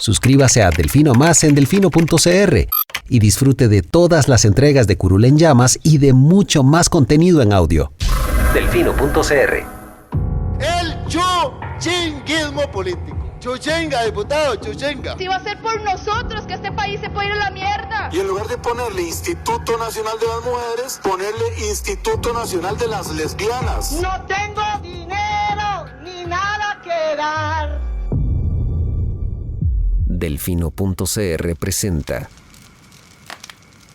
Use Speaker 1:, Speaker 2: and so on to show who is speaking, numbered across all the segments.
Speaker 1: Suscríbase a Delfino Más en delfino.cr y disfrute de todas las entregas de Curul en Llamas y de mucho más contenido en audio. Delfino.cr.
Speaker 2: El chuchinguismo político. Chuchenga, diputado, chuchenga.
Speaker 3: Si va a ser por nosotros que este país se puede ir a la mierda.
Speaker 4: Y en lugar de ponerle Instituto Nacional de las Mujeres, ponerle Instituto Nacional de las Lesbianas.
Speaker 5: No tengo dinero ni nada que dar.
Speaker 1: Delfino.cr presenta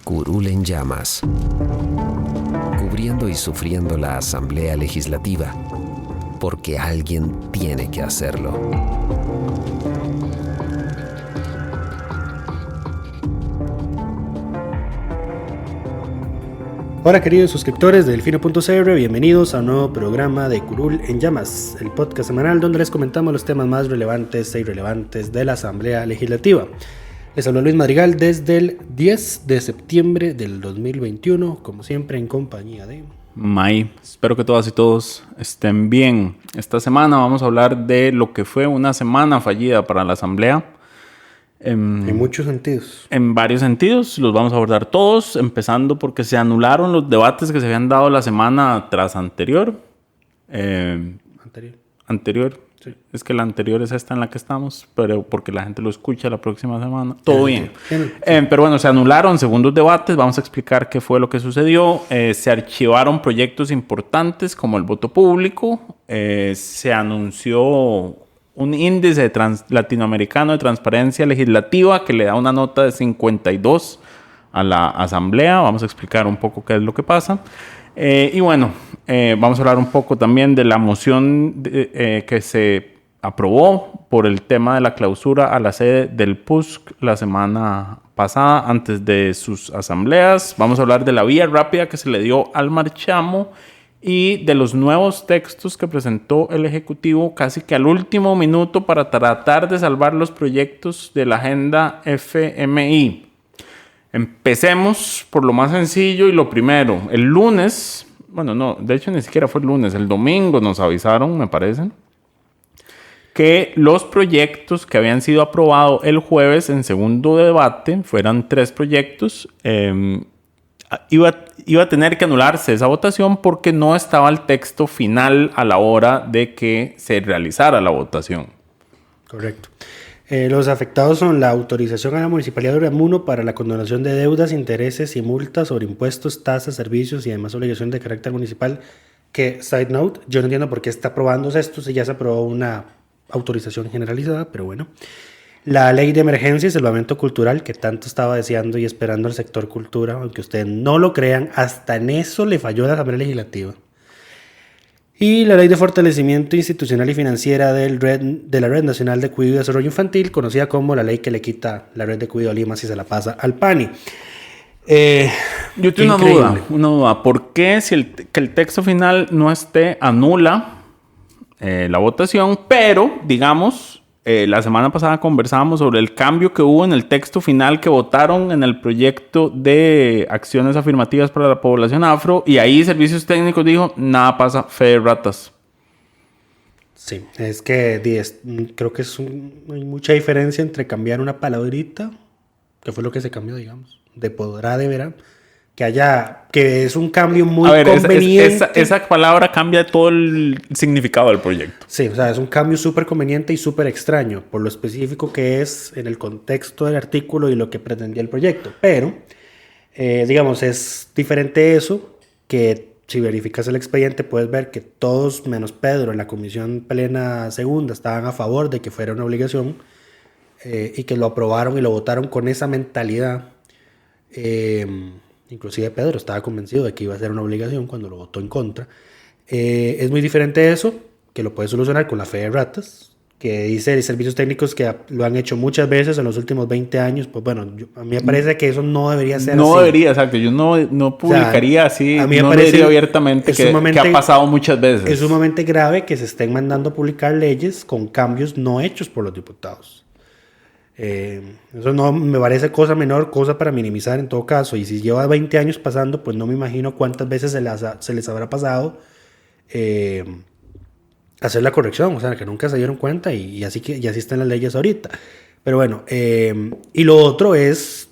Speaker 1: Curul en Llamas, cubriendo y sufriendo la Asamblea Legislativa, porque alguien tiene que hacerlo.
Speaker 6: Hola queridos suscriptores de Delfino.cr, bienvenidos a un nuevo programa de Curul en Llamas, el podcast semanal donde les comentamos los temas más relevantes e irrelevantes de la Asamblea Legislativa. Les habla Luis Madrigal desde el 10 de septiembre del 2021, como siempre en compañía de...
Speaker 7: May, espero que todas y todos estén bien. Esta semana vamos a hablar de lo que fue una semana fallida para la Asamblea.
Speaker 6: En muchos sentidos.
Speaker 7: En varios sentidos, los vamos a abordar todos, empezando porque se anularon los debates que se habían dado la semana tras anterior. Anterior. Sí. Es que la anterior es esta en la que estamos, pero porque la gente lo escucha la próxima semana. Todo bien. Pero bueno, se anularon segundos debates. Vamos a explicar qué fue lo que sucedió. Se archivaron proyectos importantes como el voto público. Se anunció un índice latinoamericano de transparencia legislativa que le da una nota de 52 a la Asamblea. Vamos a explicar un poco qué es lo que pasa. Y bueno, vamos a hablar un poco también de la moción que se aprobó por el tema de la clausura a la sede del PUSC la semana pasada antes de sus asambleas. Vamos a hablar de la vía rápida que se le dio al marchamo y de los nuevos textos que presentó el Ejecutivo casi que al último minuto para tratar de salvar los proyectos de la agenda FMI. Empecemos por lo más sencillo y lo primero. El lunes, bueno, no, de hecho ni siquiera fue el lunes, el domingo nos avisaron, me parece, que los proyectos que habían sido aprobados el jueves en segundo debate, fueran 3 proyectos, iba a tener que anularse esa votación porque no estaba el texto final a la hora de que se realizara la votación.
Speaker 6: Correcto. Los afectados son la autorización a la Municipalidad de Ureamuno para la condonación de deudas, intereses y multas sobre impuestos, tasas, servicios y demás obligaciones de carácter municipal. Que, side note, yo no entiendo por qué está aprobándose esto si ya se aprobó una autorización generalizada, pero bueno. La ley de emergencia y salvamento cultural, que tanto estaba deseando y esperando el sector cultura, aunque ustedes no lo crean, hasta en eso le falló la Asamblea Legislativa. Y la ley de fortalecimiento institucional y financiera de la Red Nacional de Cuidado y Desarrollo Infantil, conocida como la ley que le quita la red de cuidado a Lima si se la pasa al PANI.
Speaker 7: Yo tengo una duda. ¿Por qué si que el texto final no esté anula la votación, pero digamos... la semana pasada conversábamos sobre el cambio que hubo en el texto final que votaron en el proyecto de acciones afirmativas para la población afro y ahí Servicios Técnicos dijo, nada pasa, fe de ratas.
Speaker 6: Sí, es que creo que hay mucha diferencia entre cambiar una palabrita, que fue lo que se cambió, digamos, de podrá, deberá, que es un cambio muy conveniente.
Speaker 7: Esa palabra cambia todo el significado del proyecto.
Speaker 6: Sí, o sea, es un cambio súper conveniente y súper extraño, por lo específico que es en el contexto del artículo y lo que pretendía el proyecto. Pero, digamos, es diferente eso, que si verificas el expediente puedes ver que todos, menos Pedro, en la comisión plena segunda, estaban a favor de que fuera una obligación y que lo aprobaron y lo votaron con esa mentalidad. Inclusive Pedro estaba convencido de que iba a ser una obligación cuando lo votó en contra. Es muy diferente eso, que lo puede solucionar con la fe de ratas, que dice Servicios Técnicos que lo han hecho muchas veces en los últimos 20 años. Pues bueno, a mí me parece que eso no debería ser así. No
Speaker 7: debería, exacto. Yo no publicaría, o sea, así,
Speaker 6: a mí me
Speaker 7: no
Speaker 6: parece
Speaker 7: abiertamente que ha pasado muchas veces.
Speaker 6: Es sumamente grave que se estén mandando a publicar leyes con cambios no hechos por los diputados. Eso no me parece cosa menor, cosa para minimizar en todo caso. Y si lleva 20 años pasando, pues no me imagino cuántas veces se les habrá pasado hacer la corrección, o sea, que nunca se dieron cuenta y así están las leyes ahorita. Pero bueno, y lo otro es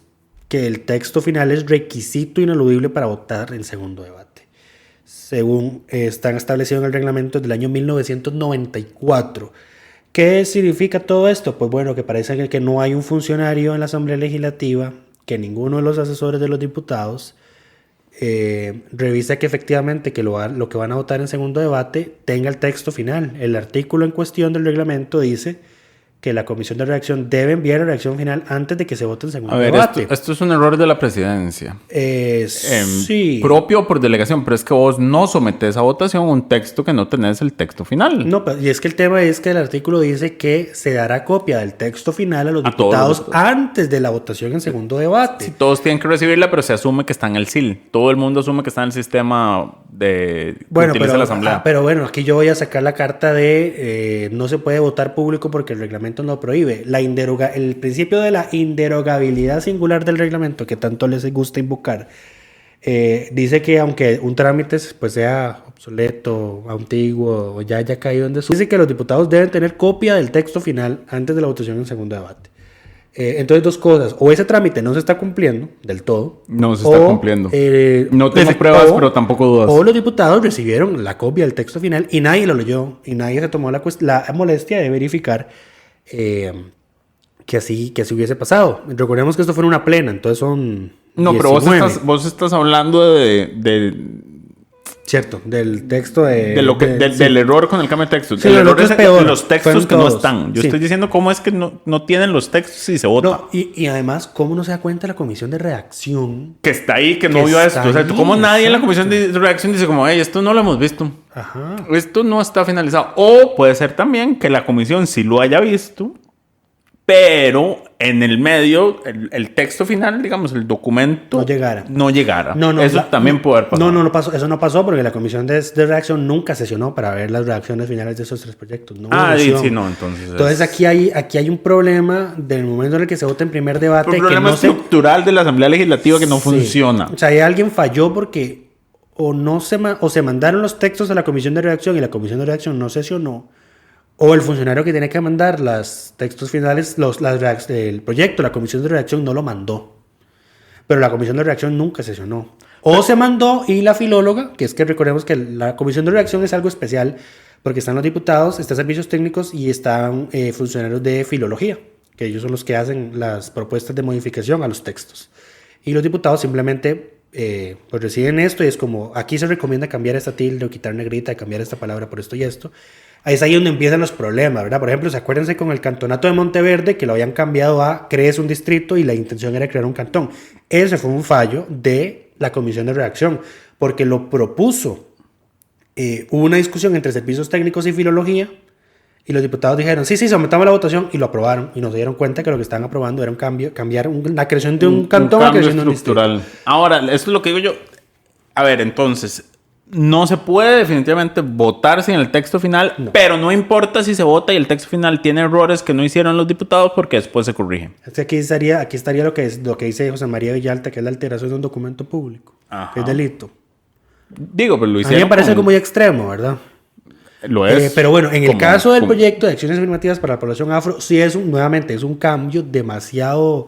Speaker 6: que el texto final es requisito ineludible para votar en segundo debate, según están establecidos en el reglamento del año 1994. ¿Qué significa todo esto? Pues bueno, que parece que no hay un funcionario en la Asamblea Legislativa, que ninguno de los asesores de los diputados revisa que efectivamente que lo que van a votar en segundo debate tenga el texto final. El artículo en cuestión del reglamento dice que la comisión de redacción debe enviar la redacción final antes de que se vote en segundo debate.
Speaker 7: Esto es un error de la presidencia.
Speaker 6: Sí.
Speaker 7: Propio por delegación, pero es que vos no sometés a votación un texto que no tenés el texto final.
Speaker 6: No, y es que el tema es que el artículo dice que se dará copia del texto final a los diputados antes de la votación en segundo debate.
Speaker 7: Sí, todos tienen que recibirla, pero se asume que está en el SIL. Todo el mundo asume que está en el sistema que utiliza la Asamblea.
Speaker 6: Pero bueno, aquí yo voy a sacar la carta de no se puede votar público porque el reglamento no prohíbe. El principio de la inderogabilidad singular del reglamento, que tanto les gusta invocar, dice que aunque un trámite pues sea obsoleto, antiguo o ya haya caído en desuso, dice que los diputados deben tener copia del texto final antes de la votación en segundo debate. Entonces, dos cosas: o ese trámite no se está cumpliendo del todo,
Speaker 7: no se está cumpliendo. No tengo pruebas, pero tampoco dudas.
Speaker 6: O los diputados recibieron la copia del texto final y nadie lo leyó y nadie se tomó la molestia de verificar que así hubiese pasado. Recordemos que esto fue en una plena, entonces son 19.
Speaker 7: No, pero vos estás hablando
Speaker 6: Cierto, del texto
Speaker 7: del error con el cambio de texto.
Speaker 6: Sí,
Speaker 7: el error
Speaker 6: es peor.
Speaker 7: De los textos
Speaker 6: Fueron
Speaker 7: que
Speaker 6: todos.
Speaker 7: no están. Yo
Speaker 6: Sí.
Speaker 7: estoy diciendo cómo es que no tienen los textos y se vota.
Speaker 6: No, y además, ¿cómo no se da cuenta la comisión de redacción?
Speaker 7: Que está ahí, que
Speaker 6: Que
Speaker 7: no vio
Speaker 6: está
Speaker 7: esto. O sea,
Speaker 6: ahí,
Speaker 7: como nadie en la
Speaker 6: exacto.
Speaker 7: comisión de redacción dice como, hey, esto no lo hemos visto.
Speaker 6: Ajá.
Speaker 7: Esto no está finalizado. O puede ser también que la comisión sí lo haya visto, pero en el medio, el texto final, digamos, el documento... No llegara.
Speaker 6: No,
Speaker 7: eso también puede haber pasado.
Speaker 6: No pasó. Eso no pasó porque la comisión de redacción nunca sesionó para ver las redacciones finales de esos 3 proyectos. No hubo sesión.
Speaker 7: Sí, no, entonces...
Speaker 6: Entonces aquí hay un problema del momento en el que se vota en primer debate.
Speaker 7: Un problema estructural de la Asamblea Legislativa que no funciona.
Speaker 6: O sea, ahí alguien falló porque o se mandaron los textos a la comisión de redacción y la comisión de redacción no sesionó, o el funcionario que tiene que mandar los textos finales, el proyecto, la comisión de redacción no lo mandó. Pero la comisión de redacción nunca sesionó. O se mandó y la filóloga, que es que recordemos que la comisión de redacción es algo especial porque están los diputados, están servicios técnicos y están funcionarios de filología, que ellos son los que hacen las propuestas de modificación a los textos. Y los diputados simplemente pues reciben esto y es como, aquí se recomienda cambiar esta tilde o quitar negrita, cambiar esta palabra por esto y esto. Es ahí donde empiezan los problemas, ¿verdad? Por ejemplo, acuérdense con el cantonato de Monteverde, que lo habían cambiado a crees un distrito y la intención era crear un cantón. Ese fue un fallo de la comisión de redacción, porque lo propuso. Hubo una discusión entre servicios técnicos y filología, y los diputados dijeron, sí, sometamos la votación, y lo aprobaron, y nos dieron cuenta que lo que estaban aprobando era cambiar la creación de un cantón a creación de un distrito.
Speaker 7: Ahora, esto es lo que digo yo. A ver, entonces... No se puede definitivamente votar sin el texto final, pero no importa si se vota y el texto final tiene errores que no hicieron los diputados porque después se corrigen.
Speaker 6: Aquí estaría lo que dice José María Villalta, que es la alteración de un documento público, que es delito.
Speaker 7: Digo, pero lo hicieron.
Speaker 6: A mí me parece algo muy extremo, ¿verdad?
Speaker 7: Lo es.
Speaker 6: Pero bueno, en el caso del proyecto de acciones afirmativas para la población afro, sí es un cambio demasiado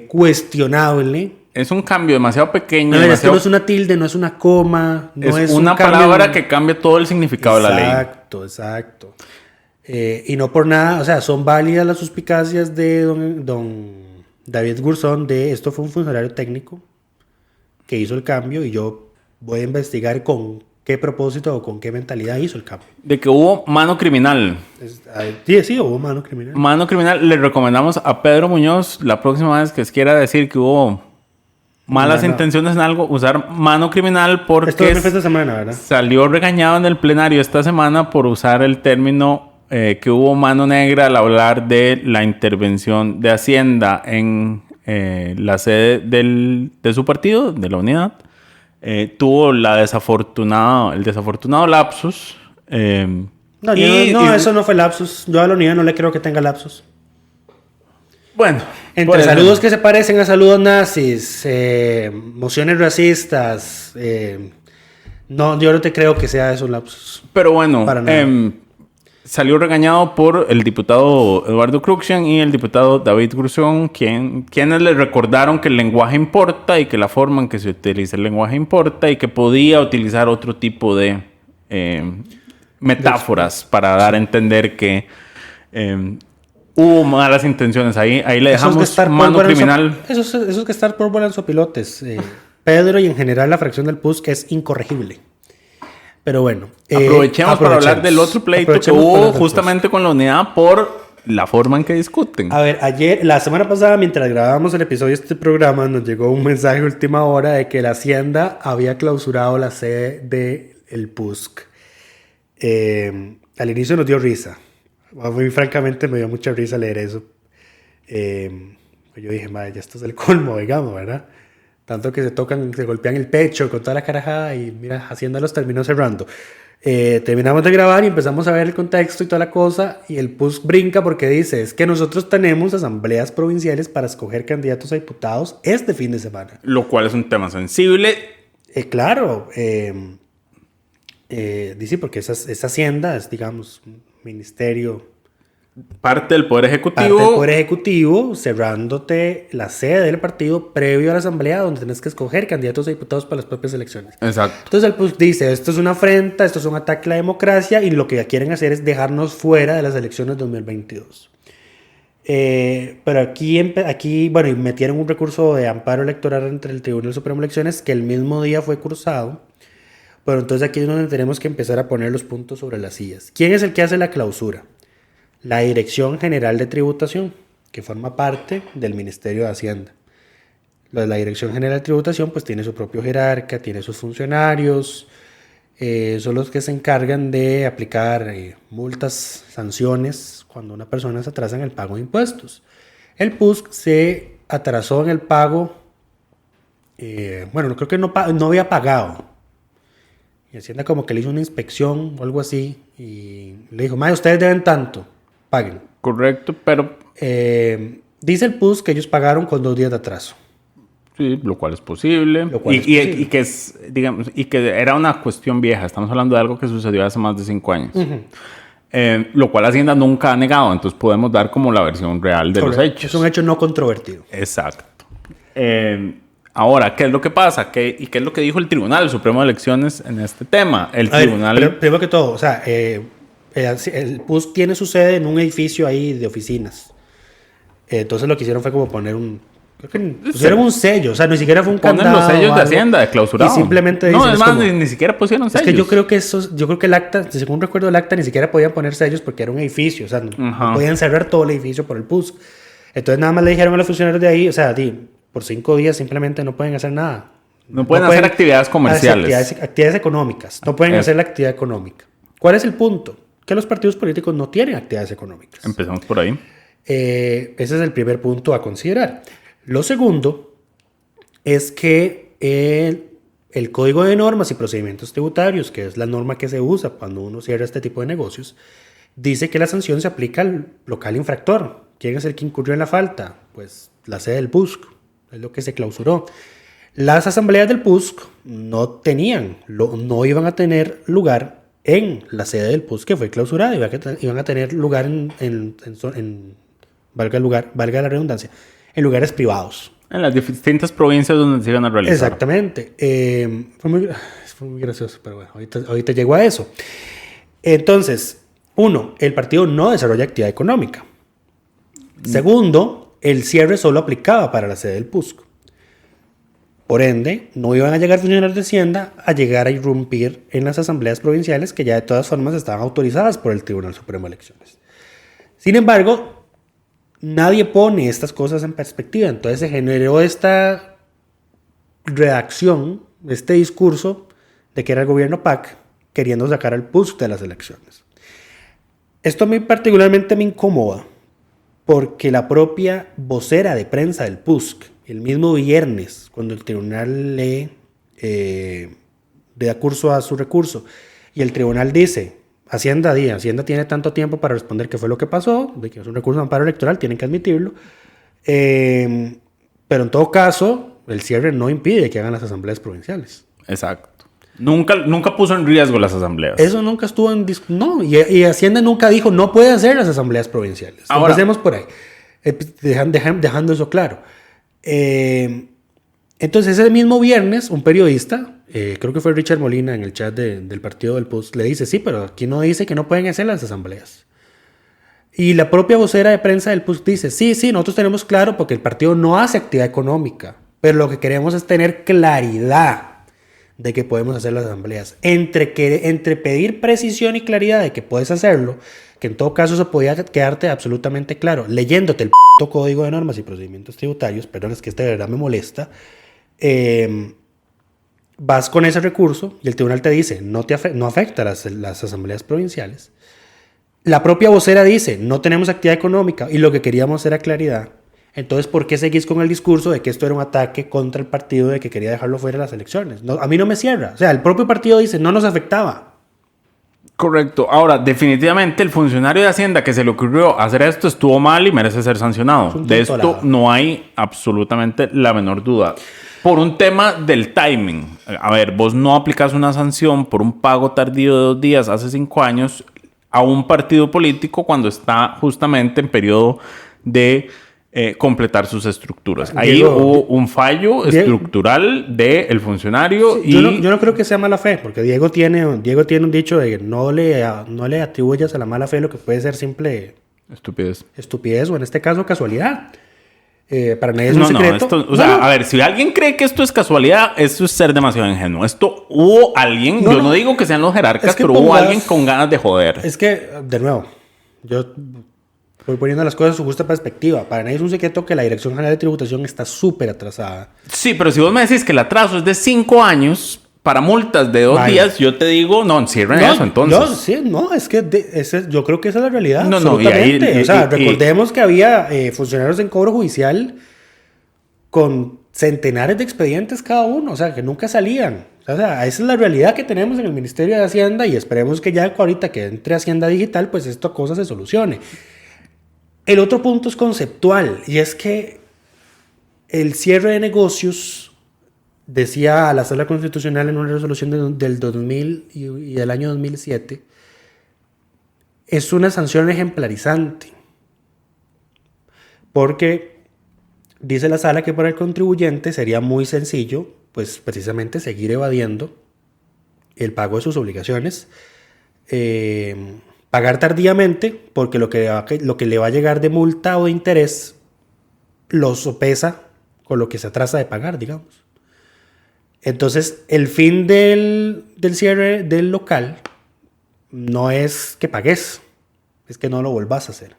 Speaker 6: cuestionable.
Speaker 7: Es un cambio demasiado pequeño.
Speaker 6: Es que no es una tilde, no es una coma. No es
Speaker 7: una palabra que cambia todo el significado de la ley.
Speaker 6: Exacto. Y no por nada, o sea, son válidas las suspicacias de don David Gurzón de esto fue un funcionario técnico que hizo el cambio y yo voy a investigar con qué propósito o con qué mentalidad hizo el cambio.
Speaker 7: De que hubo mano criminal.
Speaker 6: Sí, hubo mano criminal.
Speaker 7: Mano criminal. Le recomendamos a Pedro Muñoz la próxima vez que quiera decir que hubo malas intenciones en algo, usar mano criminal porque
Speaker 6: esto fue esta semana, ¿verdad?
Speaker 7: Salió regañado en el plenario esta semana por usar el término que hubo mano negra al hablar de la intervención de Hacienda en la sede de su partido, de la Unidad. Tuvo el desafortunado lapsus.
Speaker 6: Eso no fue lapsus. Yo a la Unidad no le creo que tenga lapsus.
Speaker 7: Bueno,
Speaker 6: entre saludos que se parecen a saludos nazis, mociones racistas, no, yo no te creo que sea eso un lapsus.
Speaker 7: Pero bueno, salió regañado por el diputado Eduardo Cruxian y el diputado David Gruzón, quienes le recordaron que el lenguaje importa y que la forma en que se utiliza el lenguaje importa y que podía utilizar otro tipo de metáforas para dar a entender que hubo malas intenciones. Ahí le dejamos mano criminal.
Speaker 6: Esos que estar por volan sopilotes. Pedro y en general la fracción del PUSC es incorregible. Pero bueno.
Speaker 7: Aprovechemos para hablar del otro pleito que hubo justamente con la unidad por la forma en que discuten.
Speaker 6: A ver, la semana pasada, mientras grabábamos el episodio de este programa, nos llegó un mensaje de última hora de que la Hacienda había clausurado la sede del PUSC. Al inicio nos dio risa. A mí, francamente, me dio mucha risa leer eso. Yo dije, madre, ya esto es el colmo, digamos, ¿verdad? Tanto que se golpean el pecho con toda la carajada y mira, Hacienda los terminó cerrando. Terminamos de grabar y empezamos a ver el contexto y toda la cosa y el PUSC brinca porque dice, es que nosotros tenemos asambleas provinciales para escoger candidatos a diputados este fin de semana.
Speaker 7: Lo cual es un tema sensible.
Speaker 6: Claro. Dice, porque esa Hacienda es, digamos, un ministerio...
Speaker 7: Parte del Poder Ejecutivo.
Speaker 6: Parte del Poder Ejecutivo, cerrándote la sede del partido previo a la asamblea donde tienes que escoger candidatos a diputados para las propias elecciones.
Speaker 7: Exacto.
Speaker 6: Entonces el PUSC dice, esto es una afrenta, esto es un ataque a la democracia y lo que quieren hacer es dejarnos fuera de las elecciones 2022. Pero aquí, bueno, y metieron un recurso de amparo electoral entre el Tribunal Supremo de Elecciones que el mismo día fue cursado. Pero entonces aquí es donde tenemos que empezar a poner los puntos sobre las sillas. ¿Quién es el que hace la clausura? La Dirección General de Tributación, que forma parte del Ministerio de Hacienda. La Dirección General de Tributación pues tiene su propio jerarca, tiene sus funcionarios, son los que se encargan de aplicar multas, sanciones cuando una persona se atrasa en el pago de impuestos. El PUSC se atrasó en el pago, creo que no había pagado. Y Hacienda como que le hizo una inspección o algo así y le dijo, madre, ustedes deben tanto. Paguen.
Speaker 7: Correcto, pero...
Speaker 6: dice el PUSC que ellos pagaron con 2 días de atraso.
Speaker 7: Sí, lo cual es posible. Y que es, digamos, y que era una cuestión vieja. Estamos hablando de algo que sucedió hace más de 5 años. Uh-huh. Lo cual Hacienda nunca ha negado. Entonces podemos dar como la versión real de los hechos.
Speaker 6: Es un hecho no controvertido.
Speaker 7: Exacto. Ahora, ¿qué es lo que pasa? ¿Y qué es lo que dijo el Tribunal Supremo de Elecciones en este tema?
Speaker 6: Primero que todo, o sea... el PUSC tiene su sede en un edificio ahí de oficinas. Entonces lo que hicieron fue como poner pusieron un sello, o sea, ni siquiera fue un candado.
Speaker 7: Ponen los sellos de Hacienda, de clausurado.
Speaker 6: Y simplemente dicen,
Speaker 7: no, es más, ni siquiera pusieron sellos.
Speaker 6: Es que yo creo que el acta, según recuerdo el acta, ni siquiera podían poner sellos porque era un edificio, o sea, no podían cerrar todo el edificio por el PUSC. Entonces nada más le dijeron a los funcionarios de ahí, o sea, por 5 días simplemente no pueden hacer nada.
Speaker 7: No pueden hacer actividades comerciales.
Speaker 6: Actividades económicas, no pueden hacer la actividad económica. ¿Cuál es el punto? Que los partidos políticos no tienen actividades económicas.
Speaker 7: Empezamos por ahí.
Speaker 6: Ese es el primer punto a considerar. Lo segundo es que el Código de Normas y Procedimientos Tributarios, que es la norma que se usa cuando uno cierra este tipo de negocios, dice que la sanción se aplica al local infractor. ¿Quién es el que incurrió en la falta? Pues la sede del PUSC, es lo que se clausuró. Las asambleas del PUSC no iban a tener lugar en la sede del PUSC que fue clausurada, iban a tener lugar valga la redundancia, en lugares privados.
Speaker 7: En las distintas provincias donde se iban a realizar.
Speaker 6: Exactamente. Fue muy gracioso, pero bueno, ahorita llego a eso. Entonces, 1, el partido no desarrolla actividad económica. Segundo, el cierre solo aplicaba para la sede del PUSC. Por ende, no iban a llegar funcionarios de Hacienda a llegar a irrumpir en las asambleas provinciales que ya de todas formas estaban autorizadas por el Tribunal Supremo de Elecciones. Sin embargo, nadie pone estas cosas en perspectiva. Entonces se generó esta redacción, este discurso de que era el gobierno PAC queriendo sacar al PUSC de las elecciones. Esto a mí particularmente me incomoda porque la propia vocera de prensa del PUSC, el mismo viernes, cuando el tribunal le da curso a su recurso y el tribunal dice, Hacienda tiene tanto tiempo para responder qué fue lo que pasó, de que es un recurso de amparo electoral, tienen que admitirlo, pero en todo caso, el cierre no impide que hagan las asambleas provinciales.
Speaker 7: Exacto. Nunca puso en riesgo las asambleas.
Speaker 6: Eso nunca estuvo en discusión. No, y Hacienda nunca dijo no puede hacer las asambleas provinciales.
Speaker 7: Ahora, empecemos
Speaker 6: por ahí. Dejando eso claro. Entonces, ese mismo viernes, un periodista, creo que fue Richard Molina en el chat del partido del PUS, le dice, sí, pero aquí no dice que no pueden hacer las asambleas. Y la propia vocera de prensa del PUS dice, sí, nosotros tenemos claro porque el partido no hace actividad económica, pero lo que queremos es tener claridad de que podemos hacer las asambleas. Entre pedir precisión y claridad de que puedes hacerlo, que en todo caso eso podía quedarte absolutamente claro, leyéndote el Código de Normas y Procedimientos Tributarios, perdón, es que de verdad me molesta, vas con ese recurso y el tribunal te dice, no afecta las asambleas provinciales. La propia vocera dice, no tenemos actividad económica y lo que queríamos era claridad. Entonces, ¿por qué seguís con el discurso de que esto era un ataque contra el partido de que quería dejarlo fuera de las elecciones? No, a mí no me cierra. O sea, el propio partido dice, no nos afectaba.
Speaker 7: Correcto. Ahora, definitivamente el funcionario de Hacienda que se le ocurrió hacer esto estuvo mal y merece ser sancionado. De esto no hay absolutamente la menor duda. Por un tema del timing. A ver, vos no aplicás una sanción por un pago tardío de 2 días hace 5 años a un partido político cuando está justamente en periodo de completar sus estructuras. Ahí hubo un fallo estructural del funcionario.
Speaker 6: Sí, y yo no creo que sea mala fe, porque Diego tiene un dicho de que no le atribuyas a la mala fe lo que puede ser simple estupidez o en este caso casualidad. Para nadie es un secreto.
Speaker 7: A ver, si alguien cree que esto es casualidad, esto es ser demasiado ingenuo. Esto hubo alguien, yo no digo que sean los jerarcas, pero hubo alguien con ganas de joder.
Speaker 6: Es que, de nuevo, yo voy poniendo las cosas en su justa perspectiva. Para nadie es un secreto que la Dirección General de Tributación está súper atrasada.
Speaker 7: Sí, pero si vos me decís que el atraso es de 5 años para multas de 2 días, yo te digo, no, encierren eso entonces.
Speaker 6: Yo creo que esa es la realidad.
Speaker 7: Absolutamente.
Speaker 6: Recordemos que había funcionarios en cobro judicial con centenares de expedientes cada uno, o sea, que nunca salían. O sea, esa es la realidad que tenemos en el Ministerio de Hacienda y esperemos que ya ahorita que entre Hacienda Digital, pues esta cosa se solucione. El otro punto es conceptual y es que el cierre de negocios, decía la Sala Constitucional en una resolución del 2000 y del año 2007, es una sanción ejemplarizante. Porque dice la Sala que para el contribuyente sería muy sencillo, pues precisamente seguir evadiendo el pago de sus obligaciones, pagar tardíamente, porque lo que le va a llegar de multa o de interés lo sopesa con lo que se atrasa de pagar, digamos. Entonces, el fin del cierre del local no es que pagues, es que no lo volvás a hacer.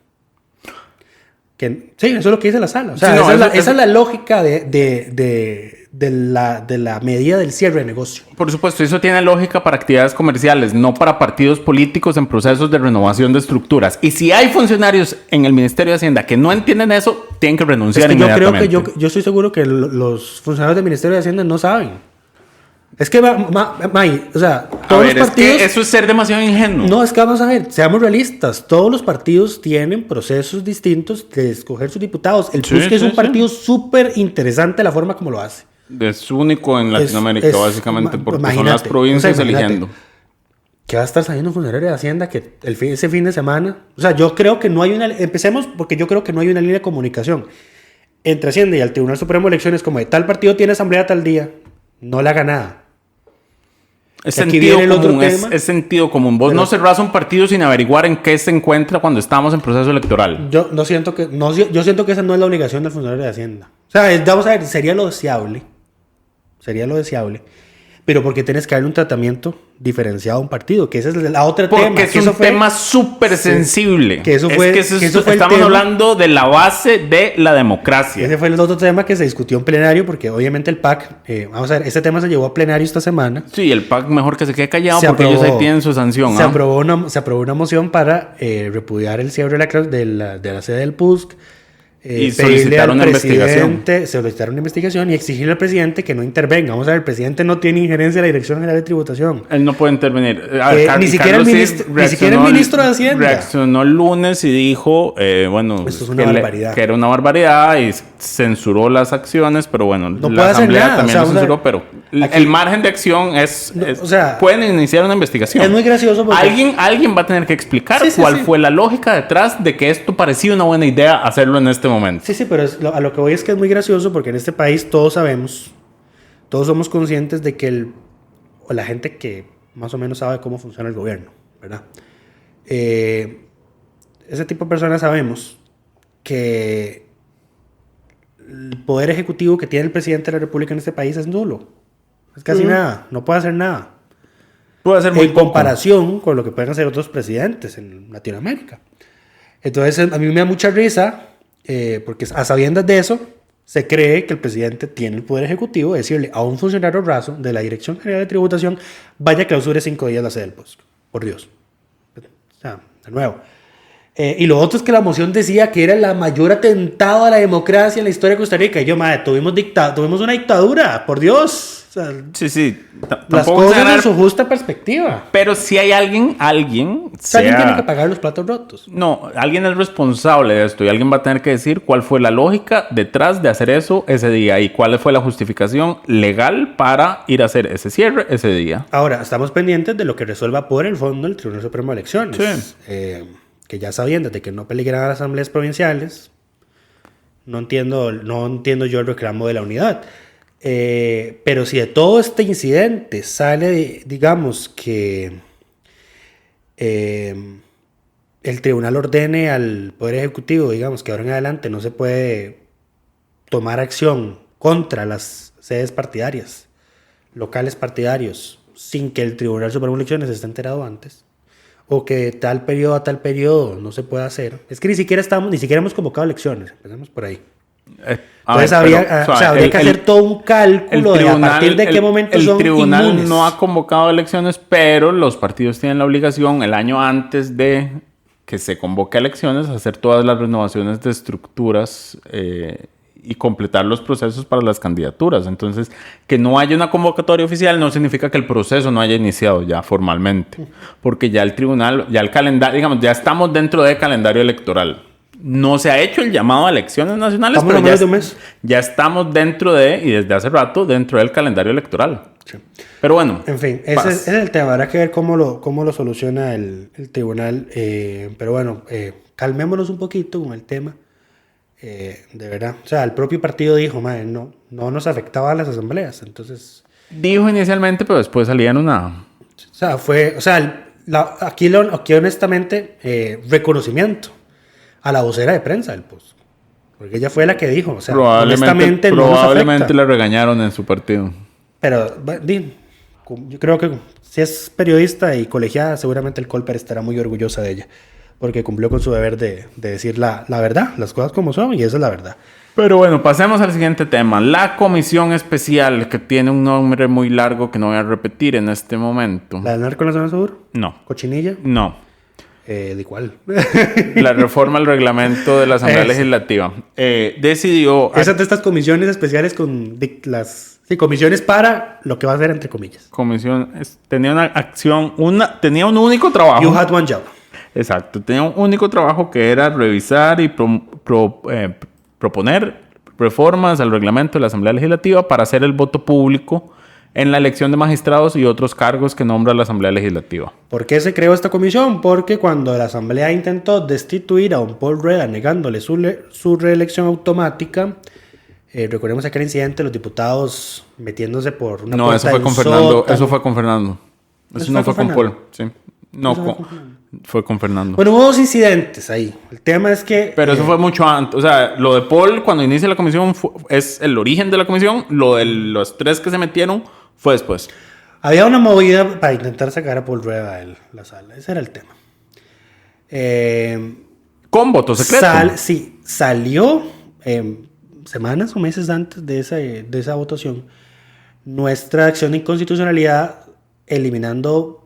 Speaker 6: Sí, eso es lo que dice la Sala. O sea, esa es la lógica de la medida del cierre de negocio.
Speaker 7: Por supuesto, eso tiene lógica para actividades comerciales, no para partidos políticos en procesos de renovación de estructuras. Y si hay funcionarios en el Ministerio de Hacienda que no entienden eso, tienen que renunciar inmediatamente.
Speaker 6: Yo estoy seguro que los funcionarios del Ministerio de Hacienda no saben. Es que, o sea, todos los partidos...
Speaker 7: Es que eso es ser demasiado ingenuo.
Speaker 6: No, es que vamos a ver, seamos realistas. Todos los partidos tienen procesos distintos de escoger sus diputados. El PUS es un partido súper interesante la forma como lo hace.
Speaker 7: Es único en Latinoamérica, básicamente, porque son las provincias eligiendo.
Speaker 6: ¿Qué va a estar saliendo un funcionario de Hacienda que ese fin de semana? O sea, yo creo que no hay una... Empecemos porque yo creo que no hay una línea de comunicación entre Hacienda y el Tribunal Supremo de Elecciones como de tal partido tiene asamblea tal día, no le haga nada.
Speaker 7: Es sentido común. Vos no cerrás un partido sin averiguar en qué se encuentra cuando estamos en proceso electoral.
Speaker 6: Yo siento que esa no es la obligación del funcionario de Hacienda. O sea, vamos a ver, sería lo deseable, pero porque tienes que darle un tratamiento diferenciado a un partido, que esa es la otra tema.
Speaker 7: Porque es un tema súper sensible.
Speaker 6: Estamos
Speaker 7: hablando de la base de la democracia.
Speaker 6: Ese fue el otro tema que se discutió en plenario, porque obviamente el PAC, vamos a ver, este tema se llevó a plenario esta semana.
Speaker 7: Sí, el PAC mejor que se quede callado porque ellos ahí tienen su sanción.
Speaker 6: Se aprobó una moción para repudiar el cierre de la sede del PUSC.
Speaker 7: Y solicitar una
Speaker 6: investigación y exigirle al presidente que no intervenga. Vamos a ver, el presidente no tiene injerencia en la Dirección General de Tributación.
Speaker 7: Él no puede intervenir.
Speaker 6: Ni siquiera el ministro de Hacienda.
Speaker 7: Reaccionó el lunes y dijo,
Speaker 6: esto es una barbaridad.
Speaker 7: Que era una barbaridad y censuró las acciones, pero bueno,
Speaker 6: no
Speaker 7: la Asamblea
Speaker 6: nada.
Speaker 7: también lo censuró, pero... el margen de acción es,
Speaker 6: o sea,
Speaker 7: pueden iniciar una investigación.
Speaker 6: Es muy gracioso porque...
Speaker 7: Alguien va a tener que explicar
Speaker 6: Sí,
Speaker 7: cuál fue la lógica detrás de que esto parecía una buena idea hacerlo en este momento.
Speaker 6: Sí, pero a lo que voy es que es muy gracioso porque en este país todos sabemos, todos somos conscientes de que o la gente que más o menos sabe cómo funciona el gobierno, ¿verdad? Ese tipo de personas sabemos que el poder ejecutivo que tiene el presidente de la República en este país es nulo. Es casi nada, no puede hacer nada.
Speaker 7: Puede ser muy
Speaker 6: en comparación con lo que pueden hacer otros presidentes en Latinoamérica. Entonces, a mí me da mucha risa, porque a sabiendas de eso, se cree que el presidente tiene el poder ejecutivo de decirle a un funcionario raso de la Dirección General de Tributación, vaya clausure 5 días la sede del POSC. Por Dios. O sea, de nuevo. Y lo otro es que la moción decía que era el mayor atentado a la democracia en la historia de Costa Rica. Y yo, madre, tuvimos una dictadura, por Dios. O sea,
Speaker 7: sí.
Speaker 6: Las cosas en su justa perspectiva.
Speaker 7: Pero si hay alguien
Speaker 6: Alguien tiene que pagar los platos rotos.
Speaker 7: No, alguien es responsable de esto y alguien va a tener que decir cuál fue la lógica detrás de hacer eso ese día y cuál fue la justificación legal para ir a hacer ese cierre ese día.
Speaker 6: Ahora, estamos pendientes de lo que resuelva por el fondo el Tribunal Supremo de Elecciones. Sí. Que ya sabiendo de que no peligran las asambleas provinciales, no entiendo yo el reclamo de la unidad. Pero si de todo este incidente sale, digamos, que el tribunal ordene al Poder Ejecutivo, digamos, que ahora en adelante no se puede tomar acción contra las sedes partidarias, locales partidarios, sin que el Tribunal Supremo de Elecciones esté enterado antes, o que de tal periodo a tal periodo no se puede hacer. Es que ni siquiera hemos convocado elecciones, empecemos por ahí. Entonces habría que hacer todo un cálculo de a partir de qué momento son inmunes.
Speaker 7: El tribunal no ha convocado elecciones, pero los partidos tienen la obligación el año antes de que se convoque elecciones hacer todas las renovaciones de estructuras y completar los procesos para las candidaturas. Entonces, que no haya una convocatoria oficial no significa que el proceso no haya iniciado ya formalmente, porque ya el tribunal, ya el calendario, digamos, ya estamos dentro del calendario electoral. No se ha hecho el llamado a elecciones nacionales, pero ya estamos dentro de, y desde hace rato, dentro del calendario electoral. Sí. Pero bueno.
Speaker 6: En fin, ese es el tema. Habrá que ver cómo lo soluciona el tribunal. Pero bueno, calmémonos un poquito con el tema. De verdad. O sea, el propio partido dijo, madre, no nos afectaba a las asambleas. Entonces.
Speaker 7: Dijo inicialmente, pero después salían una.
Speaker 6: Aquí honestamente, reconocimiento a la vocera de prensa del POSC. Porque ella fue la que dijo, o sea, honestamente no nos afecta.
Speaker 7: Probablemente la regañaron en su partido.
Speaker 6: Pero, yo creo que si es periodista y colegiada, seguramente el Colper estará muy orgullosa de ella. Porque cumplió con su deber de decir la verdad, las cosas como son, y esa es la verdad.
Speaker 7: Pero bueno, pasemos al siguiente tema. La comisión especial, que tiene un nombre muy largo que no voy a repetir en este momento.
Speaker 6: ¿La del narco en la zona sur?
Speaker 7: No.
Speaker 6: ¿Cochinilla?
Speaker 7: No.
Speaker 6: ¿De cuál?
Speaker 7: La reforma al reglamento de la Asamblea Legislativa. Decidió...
Speaker 6: Esas de estas comisiones especiales con comisiones para lo que va a hacer entre comillas.
Speaker 7: Tenía una acción, tenía un único trabajo.
Speaker 6: You had one job.
Speaker 7: Exacto. Tenía un único trabajo que era revisar y proponer reformas al reglamento de la Asamblea Legislativa para hacer el voto público en la elección de magistrados y otros cargos que nombra la Asamblea Legislativa.
Speaker 6: ¿Por qué se creó esta comisión? Porque cuando la Asamblea intentó destituir a don Paul Rueda negándole su reelección automática, recordemos aquel incidente, los diputados metiéndose por una puerta
Speaker 7: eso fue con Fernando. Eso fue con Fernando. Eso no fue con Paul. Sí. Fue con Fernando.
Speaker 6: Bueno, hubo dos incidentes ahí. El tema es que...
Speaker 7: Pero eso fue mucho antes. O sea, lo de Paul, cuando inicia la comisión, es el origen de la comisión. Lo de los tres que se metieron fue después.
Speaker 6: Había una movida para intentar sacar a Paul Rueda de la sala. Ese era el tema.
Speaker 7: ¿Con voto secreto?
Speaker 6: Sí, salió semanas o meses antes de esa votación nuestra acción de inconstitucionalidad eliminando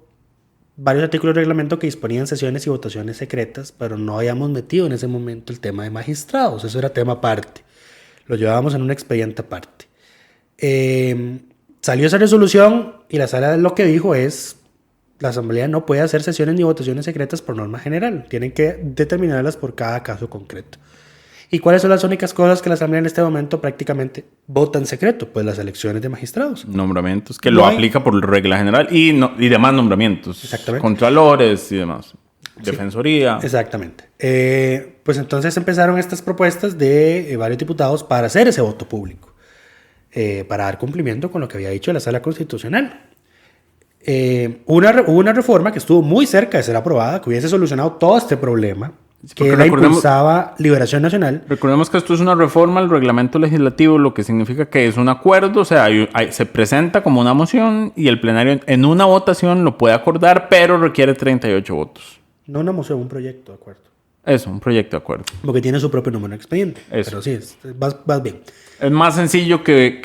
Speaker 6: varios artículos de reglamento que disponían sesiones y votaciones secretas, pero no habíamos metido en ese momento el tema de magistrados. Eso era tema aparte. Lo llevábamos en un expediente aparte. Salió esa resolución y la sala lo que dijo es: la Asamblea no puede hacer sesiones ni votaciones secretas por norma general. Tienen que determinarlas por cada caso concreto. ¿Y cuáles son las únicas cosas que la Asamblea en este momento prácticamente vota en secreto? Pues las elecciones de magistrados.
Speaker 7: Nombramientos, que lo aplica por regla general y demás nombramientos.
Speaker 6: Exactamente.
Speaker 7: Contralores y demás. Defensoría.
Speaker 6: Sí, exactamente. Pues entonces empezaron estas propuestas de varios diputados para hacer ese voto público, para dar cumplimiento con lo que había dicho la Sala Constitucional. Hubo una reforma que estuvo muy cerca de ser aprobada, que hubiese solucionado todo este problema, que la impulsaba Liberación Nacional.
Speaker 7: Recordemos que esto es una reforma al reglamento legislativo, lo que significa que es un acuerdo, o sea, se presenta como una moción y el plenario en una votación lo puede acordar, pero requiere 38 votos. No
Speaker 6: una moción, un proyecto de acuerdo.
Speaker 7: Eso, un proyecto de acuerdo.
Speaker 6: Porque tiene su propio número de expediente.
Speaker 7: Eso.
Speaker 6: Pero sí, vas bien.
Speaker 7: Es más sencillo que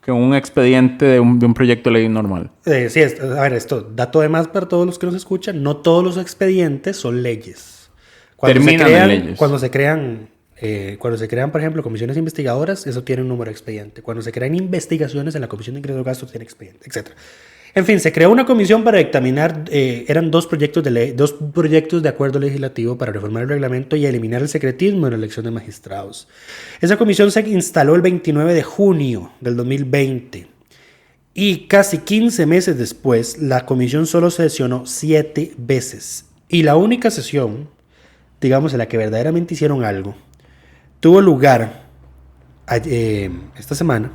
Speaker 7: un expediente de un proyecto de ley normal.
Speaker 6: Sí, a ver, dato de más para todos los que nos escuchan, no todos los expedientes son leyes.
Speaker 7: Terminan en leyes.
Speaker 6: Cuando se crean, por ejemplo, comisiones investigadoras, eso tiene un número de expediente. Cuando se crean investigaciones en la Comisión de Ingresos y Gastos, tiene expediente, etc. En fin, se creó una comisión para dictaminar, eran dos proyectos de acuerdo legislativo para reformar el reglamento y eliminar el secretismo en la elección de magistrados. Esa comisión se instaló el 29 de junio del 2020 y casi 15 meses después la comisión solo sesionó 7 veces. Y la única sesión, digamos, en la que verdaderamente hicieron algo, tuvo lugar esta semana,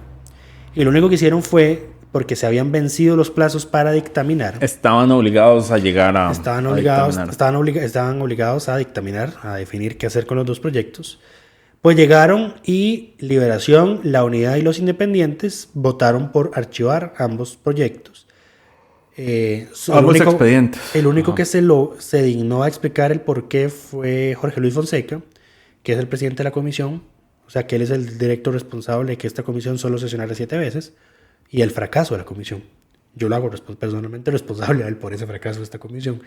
Speaker 6: y lo único que hicieron fue, porque se habían vencido los plazos para dictaminar.
Speaker 7: Estaban obligados a llegar a
Speaker 6: Estaban obligados a dictaminar, a definir qué hacer con los dos proyectos. Pues llegaron y Liberación, la Unidad y los Independientes votaron por archivar ambos proyectos.
Speaker 7: Ambos expedientes.
Speaker 6: El único que se dignó a explicar el por qué fue Jorge Luis Fonseca, que es el presidente de la comisión. O sea, que él es el directo responsable de que esta comisión solo sesionara 7 veces. Y el fracaso de la comisión. Yo lo hago personalmente responsable a él por ese fracaso de esta comisión.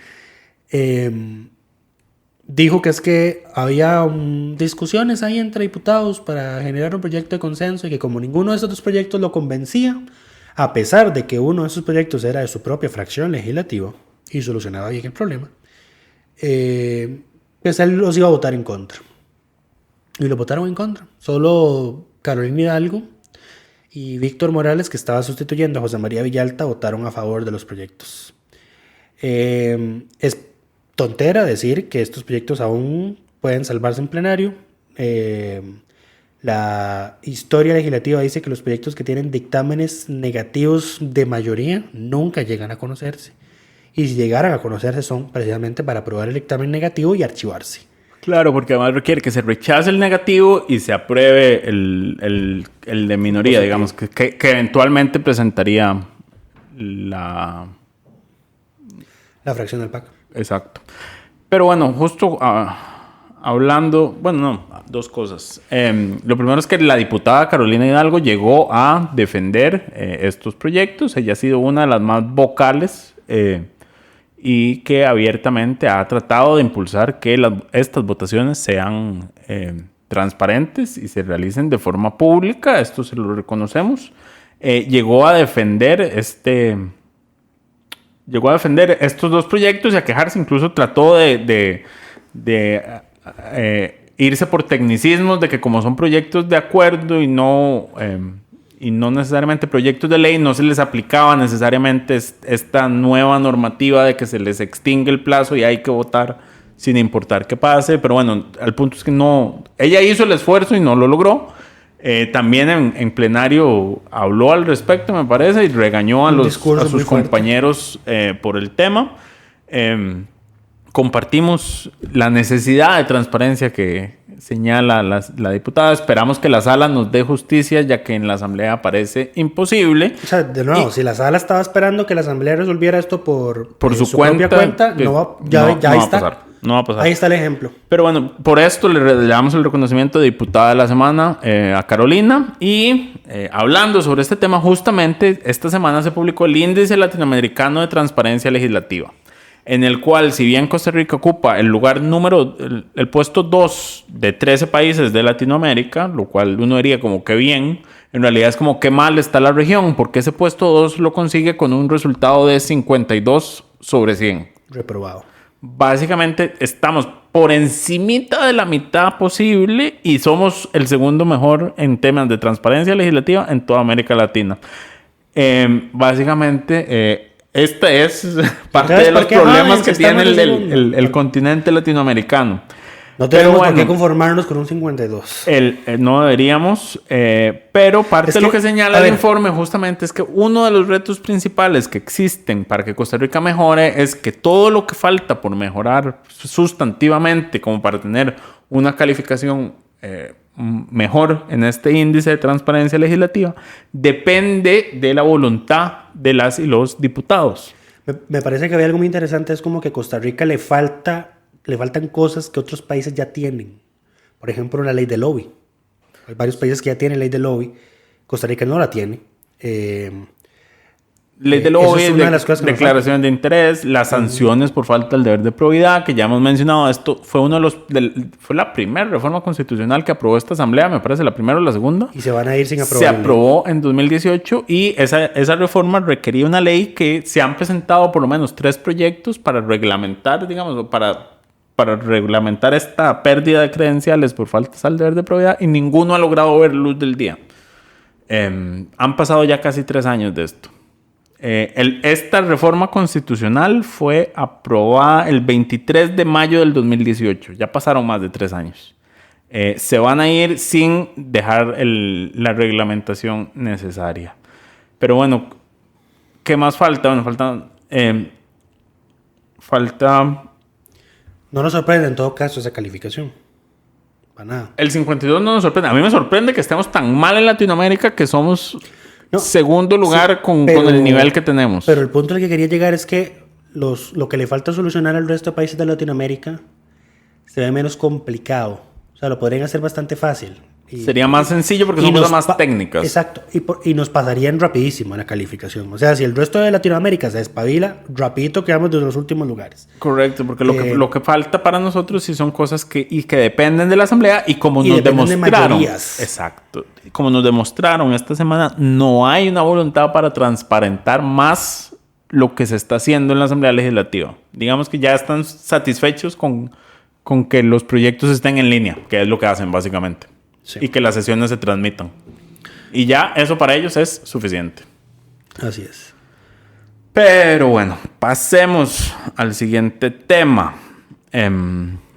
Speaker 6: Dijo que es que había discusiones ahí entre diputados para generar un proyecto de consenso y que como ninguno de esos dos proyectos lo convencía, a pesar de que uno de esos proyectos era de su propia fracción legislativa y solucionaba bien el problema, pues él los iba a votar en contra. Y lo votaron en contra. Solo Carolina Hidalgo y Víctor Morales, que estaba sustituyendo a José María Villalta, votaron a favor de los proyectos. Es tontera decir que estos proyectos aún pueden salvarse en plenario. La historia legislativa dice que los proyectos que tienen dictámenes negativos de mayoría nunca llegan a conocerse. Y si llegaran a conocerse son precisamente para aprobar el dictamen negativo y archivarse.
Speaker 7: Claro, porque además requiere que se rechace el negativo y se apruebe el de minoría, digamos, que eventualmente presentaría la
Speaker 6: fracción del PAC.
Speaker 7: Exacto. Pero bueno, justo hablando, bueno, no, dos cosas. Lo primero es que la diputada Carolina Hidalgo llegó a defender estos proyectos. Ella ha sido una de las más vocales y que abiertamente ha tratado de impulsar que estas votaciones sean transparentes y se realicen de forma pública. Esto se lo reconocemos. Llegó a defender estos dos proyectos y a quejarse. Incluso trató de irse por tecnicismos de que como son proyectos de acuerdo y no necesariamente proyectos de ley, no se les aplicaba necesariamente esta nueva normativa de que se les extingue el plazo y hay que votar sin importar qué pase. Pero bueno, el punto es que no, ella hizo el esfuerzo y no lo logró. También en plenario habló al respecto, me parece, y regañó a sus compañeros por el tema. Compartimos la necesidad de transparencia que señala la diputada. Esperamos que la sala nos dé justicia, ya que en la asamblea parece imposible.
Speaker 6: O sea, de nuevo, si la sala estaba esperando que la asamblea resolviera esto por su propia cuenta, ya está.
Speaker 7: No va a pasar.
Speaker 6: Ahí está el ejemplo.
Speaker 7: Pero bueno, por esto le damos el reconocimiento de diputada de la semana a Carolina. Y hablando sobre este tema, justamente esta semana se publicó el Índice Latinoamericano de Transparencia Legislativa, en el cual, si bien Costa Rica ocupa el puesto 2 de 13 países de Latinoamérica, lo cual uno diría como que bien, en realidad es como que mal está la región, porque ese puesto 2 lo consigue con un resultado de 52 sobre 100.
Speaker 6: Reprobado.
Speaker 7: básicamente estamos por encimita de la mitad posible y somos el segundo mejor en temas de transparencia legislativa en toda América Latina. Básicamente, este es parte de los problemas que tiene el continente latinoamericano.
Speaker 6: No tenemos por qué conformarnos con un 52.
Speaker 7: No deberíamos, pero parte de lo que señala el informe justamente es que uno de los retos principales que existen para que Costa Rica mejore es que todo lo que falta por mejorar sustantivamente, como para tener una calificación mejor en este índice de transparencia legislativa, depende de la voluntad de las y los diputados.
Speaker 6: Me parece que había algo muy interesante, es como que a Costa Rica le faltan cosas que otros países ya tienen. Por ejemplo, la ley de lobby. Hay varios países que ya tienen ley de lobby. Costa Rica no la tiene.
Speaker 7: Ley de lobby, declaraciones de interés, las sanciones por falta del deber de probidad, que ya hemos mencionado. Esto fue fue la primera reforma constitucional que aprobó esta asamblea, me parece, la primera o la segunda.
Speaker 6: Y se van a ir sin aprobar.
Speaker 7: Se aprobó en 2018 y esa reforma requería una ley que se han presentado por lo menos 3 proyectos para reglamentar, digamos, para reglamentar esta pérdida de credenciales por falta al deber de probidad, y ninguno ha logrado ver luz del día. Han pasado ya casi 3 años de esto. Esta reforma constitucional fue aprobada el 23 de mayo del 2018. Ya pasaron más de 3 años. Se van a ir sin dejar la reglamentación necesaria. Pero bueno, ¿qué más falta? Bueno, falta...
Speaker 6: No nos sorprende en todo caso esa calificación. Para nada.
Speaker 7: El 52 no nos sorprende. A mí me sorprende que estemos tan mal en Latinoamérica que somos segundo lugar con el nivel que tenemos.
Speaker 6: Pero el punto al que quería llegar es que lo que le falta solucionar al resto de países de Latinoamérica se ve menos complicado. O sea, lo podrían hacer bastante fácil.
Speaker 7: Sería más sencillo porque son cosas más técnicas.
Speaker 6: Exacto. Y nos pasarían rapidísimo en la calificación. O sea, si el resto de Latinoamérica se despabila, rapidito quedamos de los últimos lugares.
Speaker 7: Correcto, porque lo que falta para nosotros sí son cosas que dependen de la Asamblea y como nos demostraron. Exacto. Como nos demostraron esta semana, no hay una voluntad para transparentar más lo que se está haciendo en la Asamblea Legislativa. Digamos que ya están satisfechos con que los proyectos estén en línea, que es lo que hacen básicamente. Sí. Y que las sesiones se transmitan. Y ya eso para ellos es suficiente.
Speaker 6: Así es.
Speaker 7: Pero bueno, pasemos al siguiente tema.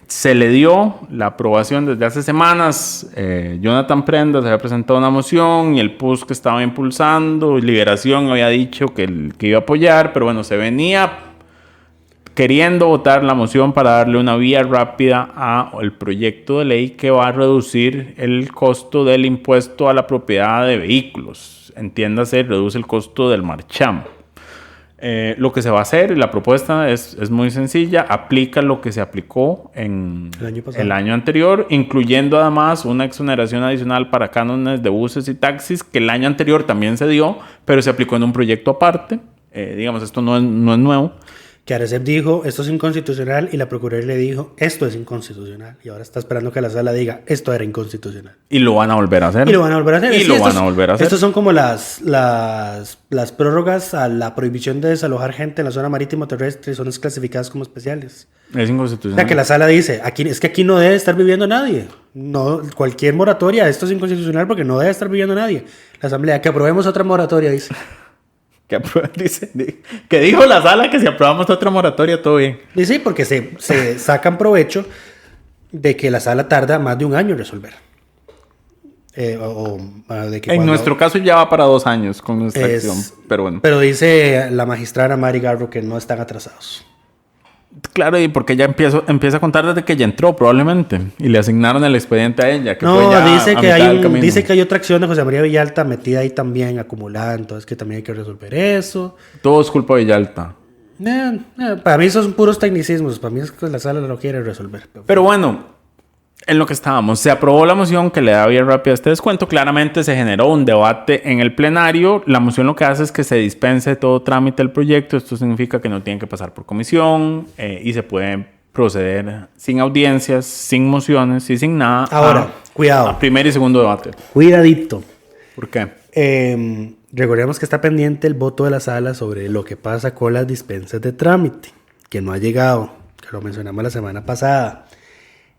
Speaker 7: Se le dio la aprobación desde hace semanas. Jonathan Prendas había presentado una moción y el PUSC que estaba impulsando, Liberación había dicho que iba a apoyar, pero bueno, se venía queriendo votar la moción para darle una vía rápida al proyecto de ley que va a reducir el costo del impuesto a la propiedad de vehículos. Entiéndase, reduce el costo del marchamo. Lo que se va a hacer, y la propuesta es muy sencilla, aplica lo que se aplicó en el año anterior, incluyendo además una exoneración adicional para cánones de buses y taxis, que el año anterior también se dio, pero se aplicó en un proyecto aparte. Digamos, esto no es nuevo.
Speaker 6: Que Arecep dijo, esto es inconstitucional, y la Procuraduría le dijo, esto es inconstitucional. Y ahora está esperando que la sala diga, esto era inconstitucional.
Speaker 7: Y lo van a volver a hacer.
Speaker 6: Estos son como las prórrogas a la prohibición de desalojar gente en la zona marítimo terrestre, son clasificadas como especiales.
Speaker 7: Es inconstitucional.
Speaker 6: O sea, que la sala dice, aquí no debe estar viviendo nadie. No, cualquier moratoria, esto es inconstitucional porque no debe estar viviendo nadie. La Asamblea, que aprobemos otra moratoria, dice.
Speaker 7: Que dijo la sala que si aprobamos otra moratoria, todo bien.
Speaker 6: Y sí, porque se sacan provecho de que la sala tarda más de un año en resolver.
Speaker 7: En nuestro caso ya va para 2 años con nuestra acción, pero bueno.
Speaker 6: Pero dice la magistrada Mari Garro que no están atrasados.
Speaker 7: Claro, y porque ella empieza a contar desde que ella entró, probablemente. Y le asignaron el expediente a ella.
Speaker 6: Dice que hay otra acción de José María Villalta metida ahí también, acumulada. Entonces que también hay que resolver eso.
Speaker 7: Todo es culpa de Villalta.
Speaker 6: Para mí esos son puros tecnicismos. Para mí es que la sala lo quiere resolver.
Speaker 7: Pero bueno, en lo que estábamos, se aprobó la moción que le da vía rápida a este descuento. Claramente se generó un debate en el plenario. La moción lo que hace es que se dispense todo trámite del proyecto. Esto significa que no tienen que pasar por comisión y se puede proceder sin audiencias, sin mociones y sin nada.
Speaker 6: Ahora, cuidado.
Speaker 7: A primer y segundo debate.
Speaker 6: Cuidadito.
Speaker 7: ¿Por qué?
Speaker 6: Recordemos que está pendiente el voto de la sala sobre lo que pasa con las dispensas de trámite, que no ha llegado. lo mencionamos la semana pasada.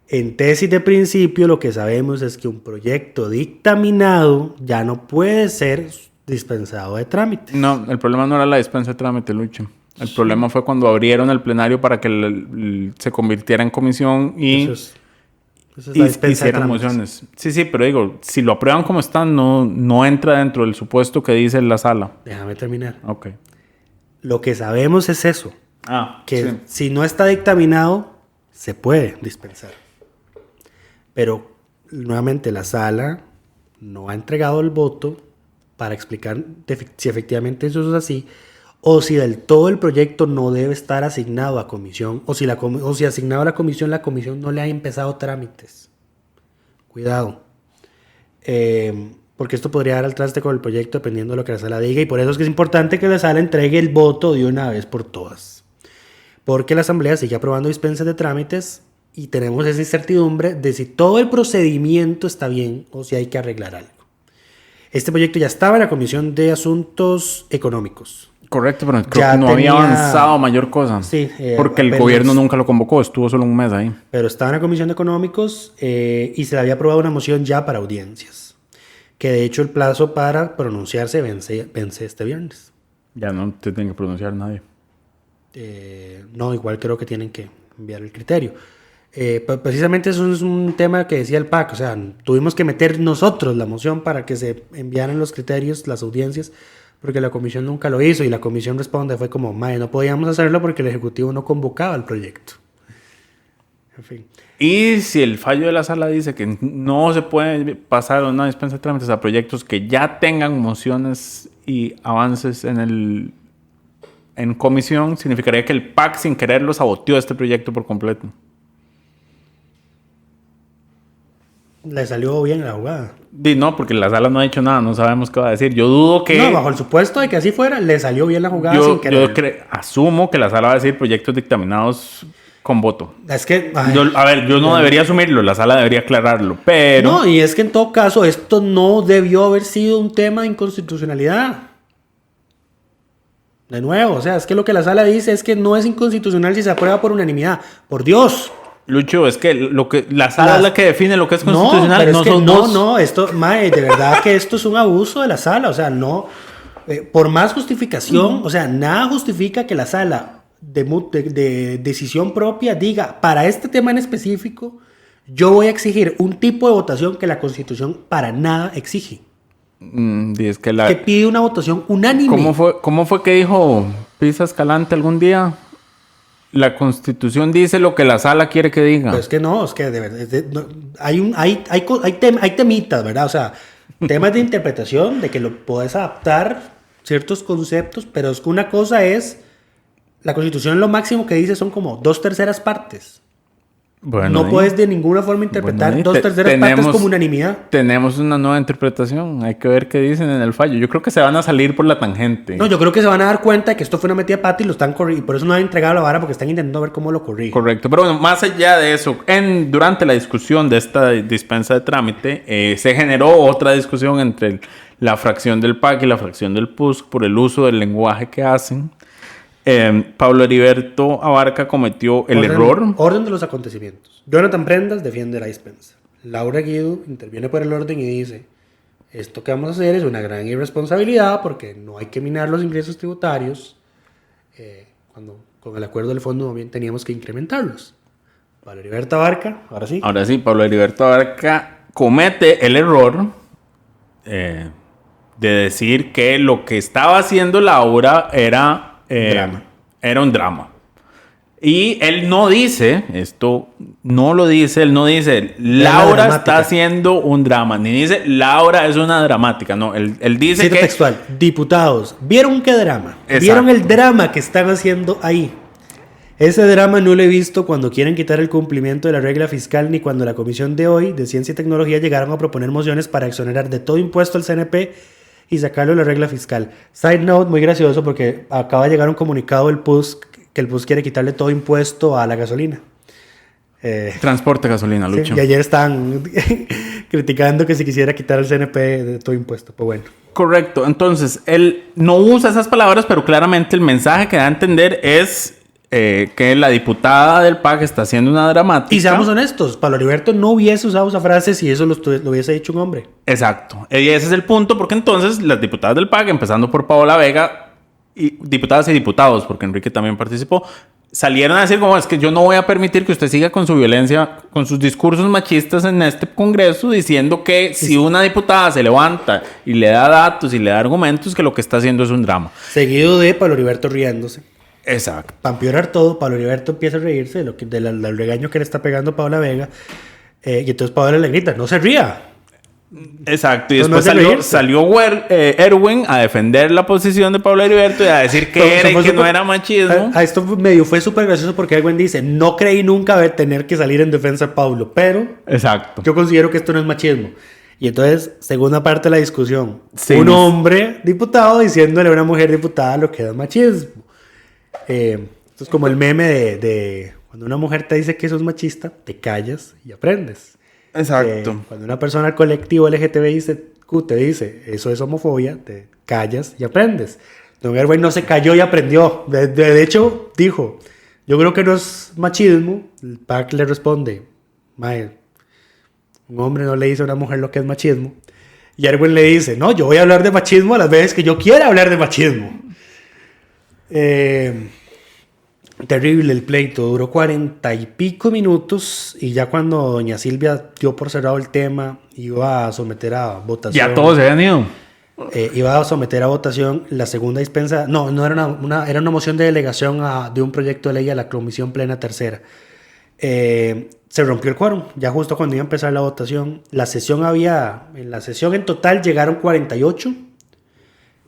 Speaker 6: En tesis de principio lo que sabemos es que un proyecto dictaminado ya no puede ser dispensado de trámite.
Speaker 7: No, el problema no era la dispensa de trámite, Lucho. El problema fue cuando abrieron el plenario para que se convirtiera en comisión y hicieran mociones. Sí, pero digo, si lo aprueban como está, no entra dentro del supuesto que dice la sala.
Speaker 6: Déjame terminar.
Speaker 7: Ok.
Speaker 6: Lo que sabemos es eso. Que
Speaker 7: sí.
Speaker 6: Si no está dictaminado, se puede dispensar. Pero, nuevamente, la sala no ha entregado el voto para explicar si efectivamente eso es así, o si del todo el proyecto no debe estar asignado a comisión, o si asignado a la comisión no le ha empezado trámites. Cuidado. Porque esto podría dar al traste con el proyecto dependiendo de lo que la sala diga, y por eso es que es importante que la sala entregue el voto de una vez por todas. Porque la asamblea sigue aprobando dispensas de trámites y tenemos esa incertidumbre de si todo el procedimiento está bien o si hay que arreglar algo. Este proyecto ya estaba en la Comisión de Asuntos Económicos.
Speaker 7: Correcto, pero creo que no había avanzado mayor cosa.
Speaker 6: Sí,
Speaker 7: porque el gobierno nunca lo convocó, estuvo solo un mes ahí.
Speaker 6: Pero estaba en la Comisión de Económicos y se le había aprobado una moción ya para audiencias. Que de hecho el plazo para pronunciarse vence este viernes.
Speaker 7: Ya no te tiene que pronunciar nadie.
Speaker 6: No, igual creo que tienen que enviar el criterio. Precisamente eso es un tema que decía el PAC, o sea, tuvimos que meter nosotros la moción para que se enviaran los criterios, las audiencias, porque la comisión nunca lo hizo y la comisión fue como, no podíamos hacerlo porque el Ejecutivo no convocaba el proyecto. En fin.
Speaker 7: Y si el fallo de la sala dice que no se puede pasar una dispensa de trámites a proyectos que ya tengan mociones y avances en comisión, significaría que el PAC sin quererlo saboteó este proyecto por completo.
Speaker 6: Le salió bien la jugada.
Speaker 7: No, porque la sala no ha dicho nada, no sabemos qué va a decir. Yo dudo que...
Speaker 6: No, bajo el supuesto de que así fuera, le salió bien la jugada sin querer.
Speaker 7: Yo asumo que la sala va a decir proyectos dictaminados con voto.
Speaker 6: Es que...
Speaker 7: yo no debería asumirlo, la sala debería aclararlo, pero...
Speaker 6: No, y es que en todo caso esto no debió haber sido un tema de inconstitucionalidad. De nuevo, o sea, es que lo que la sala dice es que no es inconstitucional si se aprueba por unanimidad. ¡Por Dios!
Speaker 7: Lucho, es que la sala es la que define lo que es constitucional.
Speaker 6: Esto, de verdad que esto es un abuso de la sala, o sea, no, por más justificación, o sea, nada justifica que la sala de decisión propia diga, para este tema en específico, yo voy a exigir un tipo de votación que la Constitución para nada exige.
Speaker 7: Es
Speaker 6: que pide una votación unánime.
Speaker 7: ¿Cómo fue que dijo Pisa Escalante algún día? La Constitución dice lo que la sala quiere que diga.
Speaker 6: Pero es que no, es que de verdad hay temitas, ¿verdad? O sea, temas de interpretación, de que lo puedes adaptar ciertos conceptos, pero es que una cosa es, la Constitución lo máximo que dice son como 2/3 partes.
Speaker 7: Bueno,
Speaker 6: no puedes de ninguna forma interpretar 2/3 partes como unanimidad.
Speaker 7: Tenemos una nueva interpretación. Hay que ver qué dicen en el fallo. Yo creo que se van a salir por la tangente.
Speaker 6: No, yo creo que se van a dar cuenta de que esto fue una metida de pata y lo están corriendo. Y por eso no han entregado la vara porque están intentando ver cómo lo corrigen.
Speaker 7: Correcto. Pero bueno, más allá de eso, durante la discusión de esta dispensa de trámite, se generó otra discusión entre la fracción del PAC y la fracción del PUSC por el uso del lenguaje que hacen. Pablo Heriberto Abarca cometió el error.
Speaker 6: Orden de los acontecimientos. Jonathan Prendas defiende la dispensa. Laura Guido interviene por el orden y dice: esto que vamos a hacer es una gran irresponsabilidad porque no hay que minar los ingresos tributarios, cuando con el acuerdo del fondo también teníamos que incrementarlos. Pablo Heriberto Abarca, ahora sí,
Speaker 7: Pablo Heriberto Abarca comete el error de decir que lo que estaba haciendo Laura era un drama. Y él no dice, él no dice Laura está haciendo un drama, ni dice Laura es una dramática, no, él dice
Speaker 6: cita textual, diputados, ¿vieron qué drama? Exacto. ¿Vieron el drama que están haciendo ahí? Ese drama no lo he visto cuando quieren quitar el cumplimiento de la regla fiscal ni cuando la comisión de hoy de Ciencia y Tecnología llegaron a proponer mociones para exonerar de todo impuesto al CNP y sacarlo de la regla fiscal. Side note, muy gracioso porque acaba de llegar un comunicado del PUSC que el PUSC quiere quitarle todo impuesto a la gasolina.
Speaker 7: Transporte gasolina, Lucho.
Speaker 6: Sí, y ayer estaban criticando que si quisiera quitar el CNP de todo impuesto, pues bueno.
Speaker 7: Correcto, entonces él no usa esas palabras, pero claramente el mensaje que da a entender es que la diputada del PAC está haciendo una dramática.
Speaker 6: Y seamos honestos, Pablo Heriberto no hubiese usado esa frase si eso lo hubiese dicho un hombre.
Speaker 7: Exacto. Y ese es el punto, porque entonces las diputadas del PAC, empezando por Paola Vega, y diputadas y diputados, porque Enrique también participó, salieron a decir como, es que yo no voy a permitir que usted siga con su violencia, con sus discursos machistas en este Congreso, diciendo que si una diputada se levanta y le da datos y le da argumentos, que lo que está haciendo es un drama.
Speaker 6: Seguido de Pablo Heriberto riéndose.
Speaker 7: Exacto.
Speaker 6: Para empeorar todo, Pablo Heriberto empieza a reírse del regaño que le está pegando Paola Vega. Y entonces Paola le grita, no se ría.
Speaker 7: Exacto, y
Speaker 6: Entonces
Speaker 7: después salió Erwin a defender la posición de Pablo Heriberto y a decir que era y que no era machismo.
Speaker 6: A esto medio fue súper gracioso porque Erwin dice, no creí nunca tener que salir en defensa de Pablo, pero
Speaker 7: exacto,
Speaker 6: yo considero que esto no es machismo. Y entonces, segunda parte de la discusión,
Speaker 7: sí,
Speaker 6: un hombre diputado diciéndole a una mujer diputada lo que es machismo. Esto es como el meme de cuando una mujer te dice que eso es machista, te callas y aprendes.
Speaker 7: exacto.
Speaker 6: Cuando una persona del colectivo LGTBI te dice eso es homofobia, te callas y aprendes. Don Erwin no se cayó y aprendió. De hecho, dijo, yo creo que no es machismo. El PAC le responde, mae, un hombre no le dice a una mujer lo que es machismo. Y Erwin le dice, no, yo voy a hablar de machismo a las veces que yo quiera hablar de machismo. Terrible el pleito, duró 40 y pico minutos y ya cuando doña Silvia dio por cerrado el tema, iba a someter a votación.
Speaker 7: Ya todos se habían ido.
Speaker 6: Iba a someter a votación la segunda dispensa, no era una moción de delegación de un proyecto de ley a la Comisión Plena Tercera. Se rompió el quórum, ya justo cuando iba a empezar la votación. En la sesión en total llegaron 48.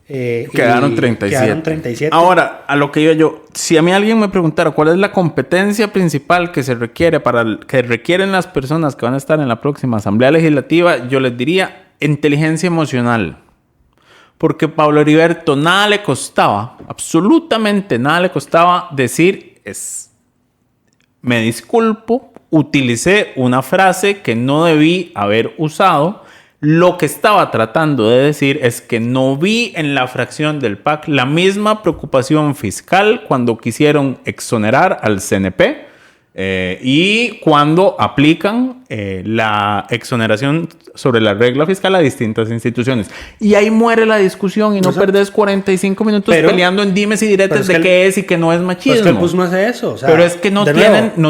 Speaker 7: Quedaron 37.
Speaker 6: Quedaron 37.
Speaker 7: Ahora, a lo que iba yo, si a mí alguien me preguntara cuál es la competencia principal que se requiere que requieren las personas que van a estar en la próxima Asamblea Legislativa, yo les diría inteligencia emocional. Porque Pablo Heriberto nada le costaba, absolutamente nada le costaba decir me disculpo, utilicé una frase que no debí haber usado. Lo que estaba tratando de decir es que no vi en la fracción del PAC la misma preocupación fiscal cuando quisieron exonerar al CNP y cuando aplican la exoneración sobre la regla fiscal a distintas instituciones. Y ahí muere la discusión y no perdés 45 minutos peleando en dimes y diretes de qué es y qué no es machismo.
Speaker 6: Pues que el PUS no hace eso. O sea,
Speaker 7: pero es que no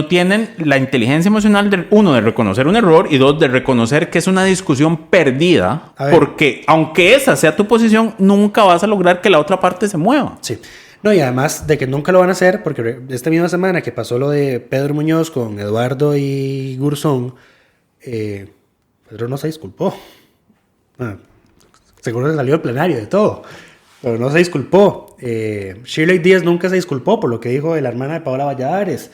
Speaker 7: tienen la inteligencia emocional de reconocer un error y dos, de reconocer que es una discusión perdida. Porque aunque esa sea tu posición, nunca vas a lograr que la otra parte se mueva.
Speaker 6: Sí. No, y además de que nunca lo van a hacer, porque esta misma semana que pasó lo de Pedro Muñoz con Eduardo y Gurzón, Pedro no se disculpó. Bueno, seguro que salió del plenario de todo, pero no se disculpó. Shirley Díaz nunca se disculpó por lo que dijo de la hermana de Paola Valladares.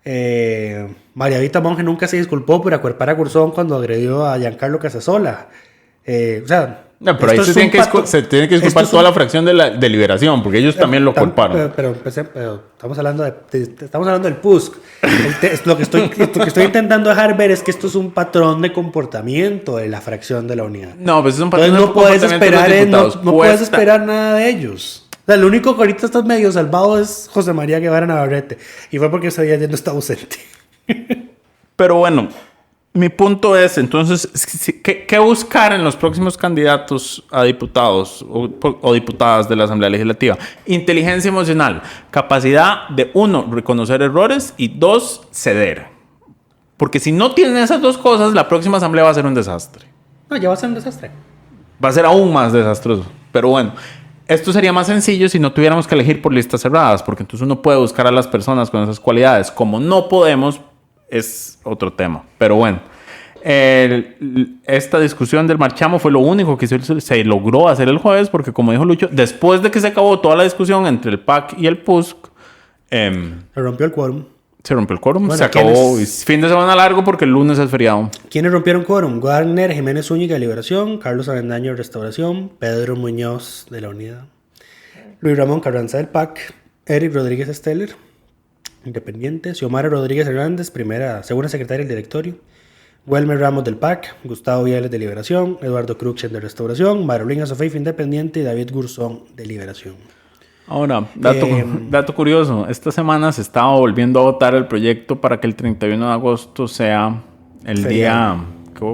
Speaker 6: María Vita Monge nunca se disculpó por acuerpar a Gurzón cuando agredió a Giancarlo Casasola.
Speaker 7: No, pero ahí se tiene que disculpar toda la fracción de Liberación, porque ellos también lo culparon.
Speaker 6: Pero estamos hablando del PUSC. Lo que estoy intentando dejar ver es que esto es un patrón de comportamiento de la fracción de la unidad.
Speaker 7: No, pues es un patrón
Speaker 6: no puedes esperar nada de ellos. O sea, el único que ahorita está medio salvado es José María Guevara Navarrete. Y fue porque ese día ya no está ausente.
Speaker 7: Pero bueno, mi punto es, entonces, ¿qué buscar en los próximos candidatos a diputados o diputadas de la Asamblea Legislativa? Inteligencia emocional, capacidad de, 1, reconocer errores y 2, ceder. Porque si no tienen esas dos cosas, la próxima Asamblea va a ser un desastre.
Speaker 6: No, ya va a ser un desastre.
Speaker 7: Va a ser aún más desastroso. Pero bueno, esto sería más sencillo si no tuviéramos que elegir por listas cerradas, porque entonces uno puede buscar a las personas con esas cualidades. Como no podemos, es otro tema. Pero bueno, esta discusión del marchamo fue lo único que se logró hacer el jueves, porque como dijo Lucho, después de que se acabó toda la discusión entre el PAC y el PUSC,
Speaker 6: se rompió el quórum.
Speaker 7: Se rompió el quórum, bueno, se acabó. Fin de semana largo porque el lunes es feriado.
Speaker 6: ¿Quiénes rompieron quórum? Wagner Jiménez Zúñiga de Liberación, Carlos Avendaño de Restauración, Pedro Muñoz de la Unidad, Luis Ramón Carranza del PAC, Eric Rodríguez Esteller, Independiente, Xiomara Rodríguez Hernández, segunda secretaria del directorio, Welmer Ramos del PAC, Gustavo Viales de Liberación, Eduardo Cruxen de Restauración, Marolín Azofeifa Independiente y David Gurzón de Liberación.
Speaker 7: Ahora, dato curioso. Esta semana se estaba volviendo a votar el proyecto para que el 31 de agosto sea el día...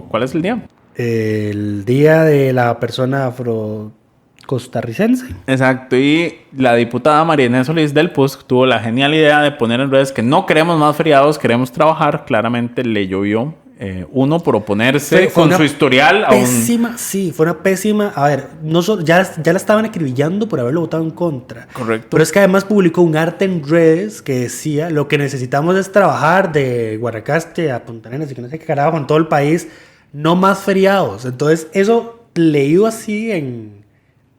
Speaker 7: ¿Cuál es el día?
Speaker 6: El día de la persona afro-costarricense.
Speaker 7: Exacto. Y la diputada María Inés Solís del PUSC tuvo la genial idea de poner en redes que no queremos más feriados, queremos trabajar. Claramente le llovió. Uno por oponerse con su historial a
Speaker 6: pésima, sí, fue una pésima. A ver, ya la estaban acribillando por haberlo votado en contra.
Speaker 7: Correcto.
Speaker 6: Pero es que además publicó un arte en redes que decía: lo que necesitamos es trabajar de Guanacaste a Punta Arenas y que no sé qué carajo en todo el país, no más feriados. Entonces, eso leído así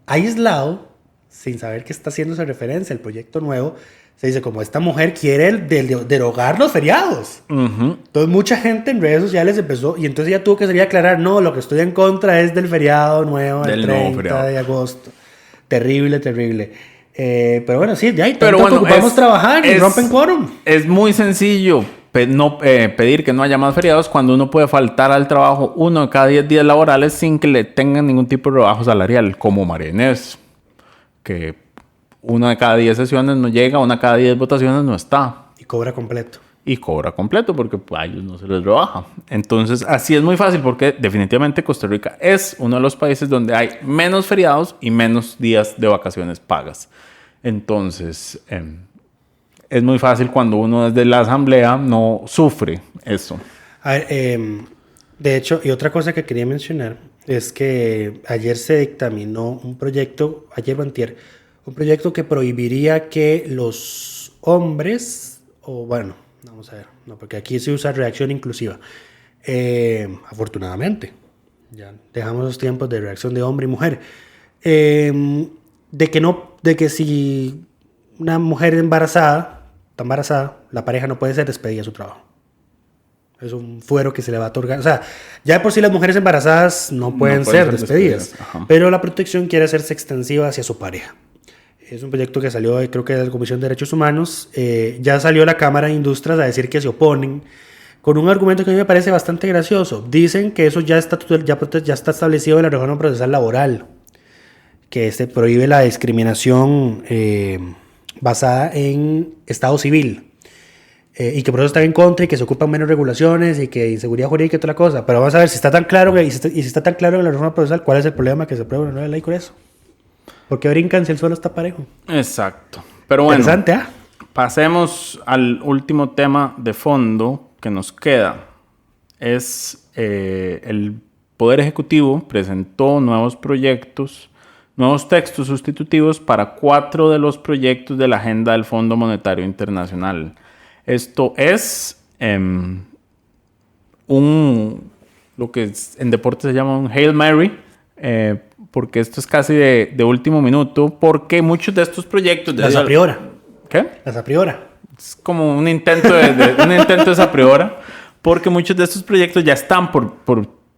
Speaker 6: aislado, sin saber que está haciéndose referencia al proyecto nuevo. Se dice, como esta mujer quiere derogar los feriados. Entonces mucha gente en redes sociales empezó, y entonces ella tuvo que salir a aclarar: no, lo que estoy en contra es del feriado nuevo, el 30 de agosto. Terrible. Pero bueno, sí, ya ocupamos trabajar y rompen quórum.
Speaker 7: Es muy sencillo pedir que no haya más feriados cuando uno puede faltar al trabajo 1 de cada 10 días laborales sin que le tengan ningún tipo de rebajo salarial, como María Inés, que 1 de cada 10 sesiones no llega, 1 de cada 10 votaciones no está.
Speaker 6: Y cobra completo.
Speaker 7: Porque a ellos no se les rebaja. Entonces, así es muy fácil, porque definitivamente Costa Rica es uno de los países donde hay menos feriados y menos días de vacaciones pagas. Entonces, es muy fácil cuando uno desde la asamblea no sufre eso.
Speaker 6: A ver, de hecho, y otra cosa que quería mencionar es que ayer se dictaminó un proyecto, ayer o antier, un proyecto que prohibiría que los hombres, o bueno, vamos a ver, no, porque aquí se usa reacción inclusiva. Afortunadamente, ya dejamos los tiempos de reacción de hombre y mujer. De que si una mujer está embarazada, la pareja no puede ser despedida de su trabajo. Es un fuero que se le va a otorgar. O sea, ya de por sí las mujeres embarazadas no pueden ser despedidas. Pero la protección quiere hacerse extensiva hacia su pareja. Es un proyecto que salió, creo que de la Comisión de Derechos Humanos. Ya salió la Cámara de Industrias a decir que se oponen, con un argumento que a mí me parece bastante gracioso. Dicen que eso ya está establecido en la reforma procesal laboral, que se prohíbe la discriminación basada en estado civil. Y que por eso están en contra y que se ocupan menos regulaciones y que inseguridad jurídica y toda la cosa. Pero vamos a ver si está tan claro si está tan claro en la reforma procesal, ¿cuál es el problema que se apruebe una nueva ley con eso? Porque brincan si el suelo está parejo.
Speaker 7: Exacto. Pero bueno,
Speaker 6: interesante,
Speaker 7: pasemos al último tema de fondo que nos queda. Es el Poder Ejecutivo presentó nuevos textos sustitutivos para 4 de los proyectos de la agenda del Fondo Monetario Internacional. Esto es lo que en deporte se llama un Hail Mary, porque esto es casi de último minuto, porque muchos de estos proyectos...
Speaker 6: Las a priori.
Speaker 7: ¿Qué?
Speaker 6: Las a priori.
Speaker 7: Es como un intento de esa priori, porque muchos de estos proyectos ya están por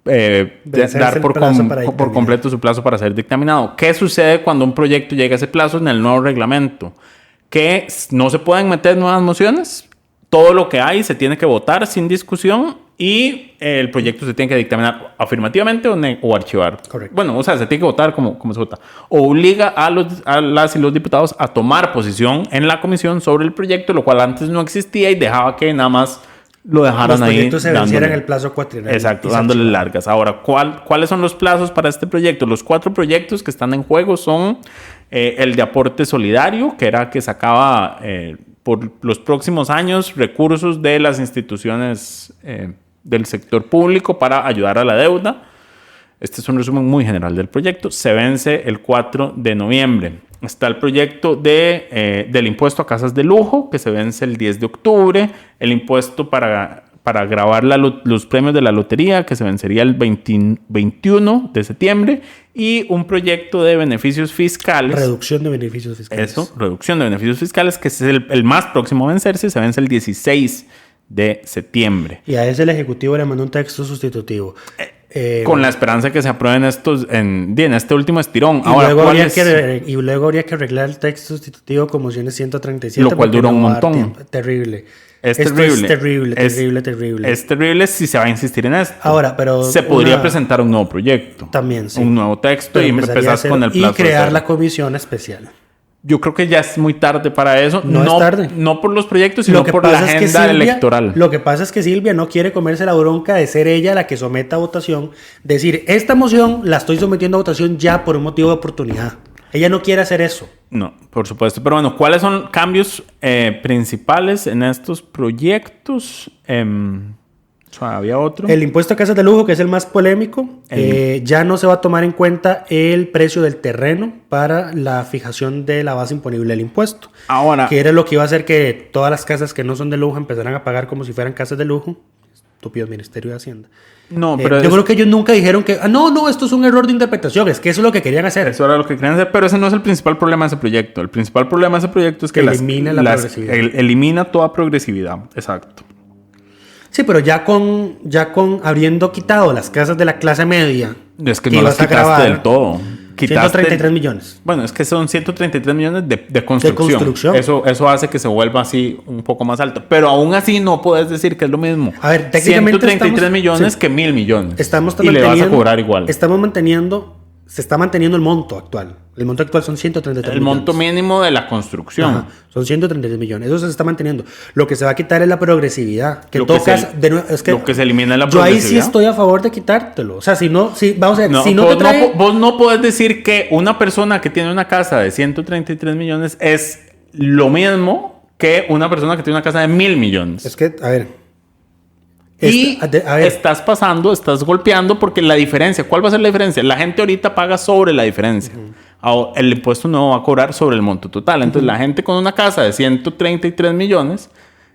Speaker 7: dar por completo su plazo para ser dictaminado. ¿Qué sucede cuando un proyecto llega a ese plazo en el nuevo reglamento? Que no se pueden meter nuevas mociones. Todo lo que hay se tiene que votar sin discusión y el proyecto se tiene que dictaminar afirmativamente o archivar.
Speaker 6: Correcto.
Speaker 7: Bueno, o sea, se tiene que votar como se vota. Obliga a las y los diputados a tomar posición en la comisión sobre el proyecto, lo cual antes no existía y dejaba que nada más lo dejaran ahí.
Speaker 6: Los proyectos se vencieran el plazo cuatrienal.
Speaker 7: Exacto, dándole largas. Ahora, ¿cuáles son los plazos para este proyecto? Los 4 proyectos que están en juego son el de aporte solidario, que era que sacaba por los próximos años recursos de las instituciones del sector público para ayudar a la deuda. Este es un resumen muy general del proyecto. Se vence el 4 de noviembre. Está el proyecto del impuesto a casas de lujo, que se vence el 10 de octubre. El impuesto para gravar los premios de la lotería, que se vencería el 21 de septiembre. Y un proyecto de beneficios fiscales.
Speaker 6: Reducción de beneficios fiscales.
Speaker 7: Eso, reducción de beneficios fiscales, que es el más próximo a vencerse. Se vence el 16 de septiembre.
Speaker 6: Y a ese el Ejecutivo le mandó un texto sustitutivo.
Speaker 7: Con la esperanza de que se aprueben estos en este último estirón.
Speaker 6: Y, ahora, luego habría que arreglar el texto sustitutivo con mociones 137.
Speaker 7: Lo cual dura un montón.
Speaker 6: Terrible.
Speaker 7: Es terrible. Es terrible si se va a insistir en esto.
Speaker 6: Ahora, pero
Speaker 7: se podría presentar un nuevo proyecto.
Speaker 6: También, sí.
Speaker 7: Un nuevo texto y empezar con el plazo.
Speaker 6: Y crear la comisión especial.
Speaker 7: Yo creo que ya es muy tarde para eso.
Speaker 6: No es tarde.
Speaker 7: No por los proyectos, sino por la agenda electoral.
Speaker 6: Lo que pasa es que Silvia no quiere comerse la bronca de ser ella la que someta a votación. Decir, esta moción la estoy sometiendo a votación ya por un motivo de oportunidad. Ella no quiere hacer eso.
Speaker 7: No, por supuesto. Pero bueno, ¿cuáles son cambios principales en estos proyectos? Había otro.
Speaker 6: El impuesto a casas de lujo, que es el más polémico, ya no se va a tomar en cuenta el precio del terreno para la fijación de la base imponible del impuesto.
Speaker 7: Ahora,
Speaker 6: que era lo que iba a hacer que todas las casas que no son de lujo empezaran a pagar como si fueran casas de lujo. Estúpido Ministerio de Hacienda.
Speaker 7: No, pero
Speaker 6: yo creo que ellos nunca dijeron que no, esto es un error de interpretación, es que eso es lo que querían hacer.
Speaker 7: Eso era lo que querían hacer, pero ese no es el principal problema de ese proyecto. El principal problema de ese proyecto es que elimina toda progresividad. Exacto.
Speaker 6: Sí, pero ya con habiendo quitado las casas de la clase media.
Speaker 7: Es que no las quitaste del todo.
Speaker 6: 133 millones.
Speaker 7: Bueno, es que son 133 millones de construcción. Eso hace que se vuelva así un poco más alto. Pero aún así no puedes decir que es lo mismo.
Speaker 6: A ver, técnicamente
Speaker 7: 133 millones que 1.000 millones.
Speaker 6: Y
Speaker 7: le vas a cobrar igual.
Speaker 6: Se está manteniendo el monto actual. El monto actual son 133 millones.
Speaker 7: El monto mínimo de la construcción.
Speaker 6: Ajá, son 133 millones. Eso se está manteniendo. Lo que se va a quitar es la progresividad. Que en todo caso,
Speaker 7: lo que se elimina es la progresividad.
Speaker 6: Yo ahí sí estoy a favor de quitártelo. O sea, vamos a ver,
Speaker 7: vos no podés decir que una persona que tiene una casa de 133 millones es lo mismo que una persona que tiene una casa de 1.000 millones.
Speaker 6: Es que, a ver.
Speaker 7: Estás golpeando porque la diferencia, ¿cuál va a ser la diferencia? La gente ahorita paga sobre la diferencia. El impuesto no va a cobrar sobre el monto total. Entonces, la gente con una casa de 133 millones,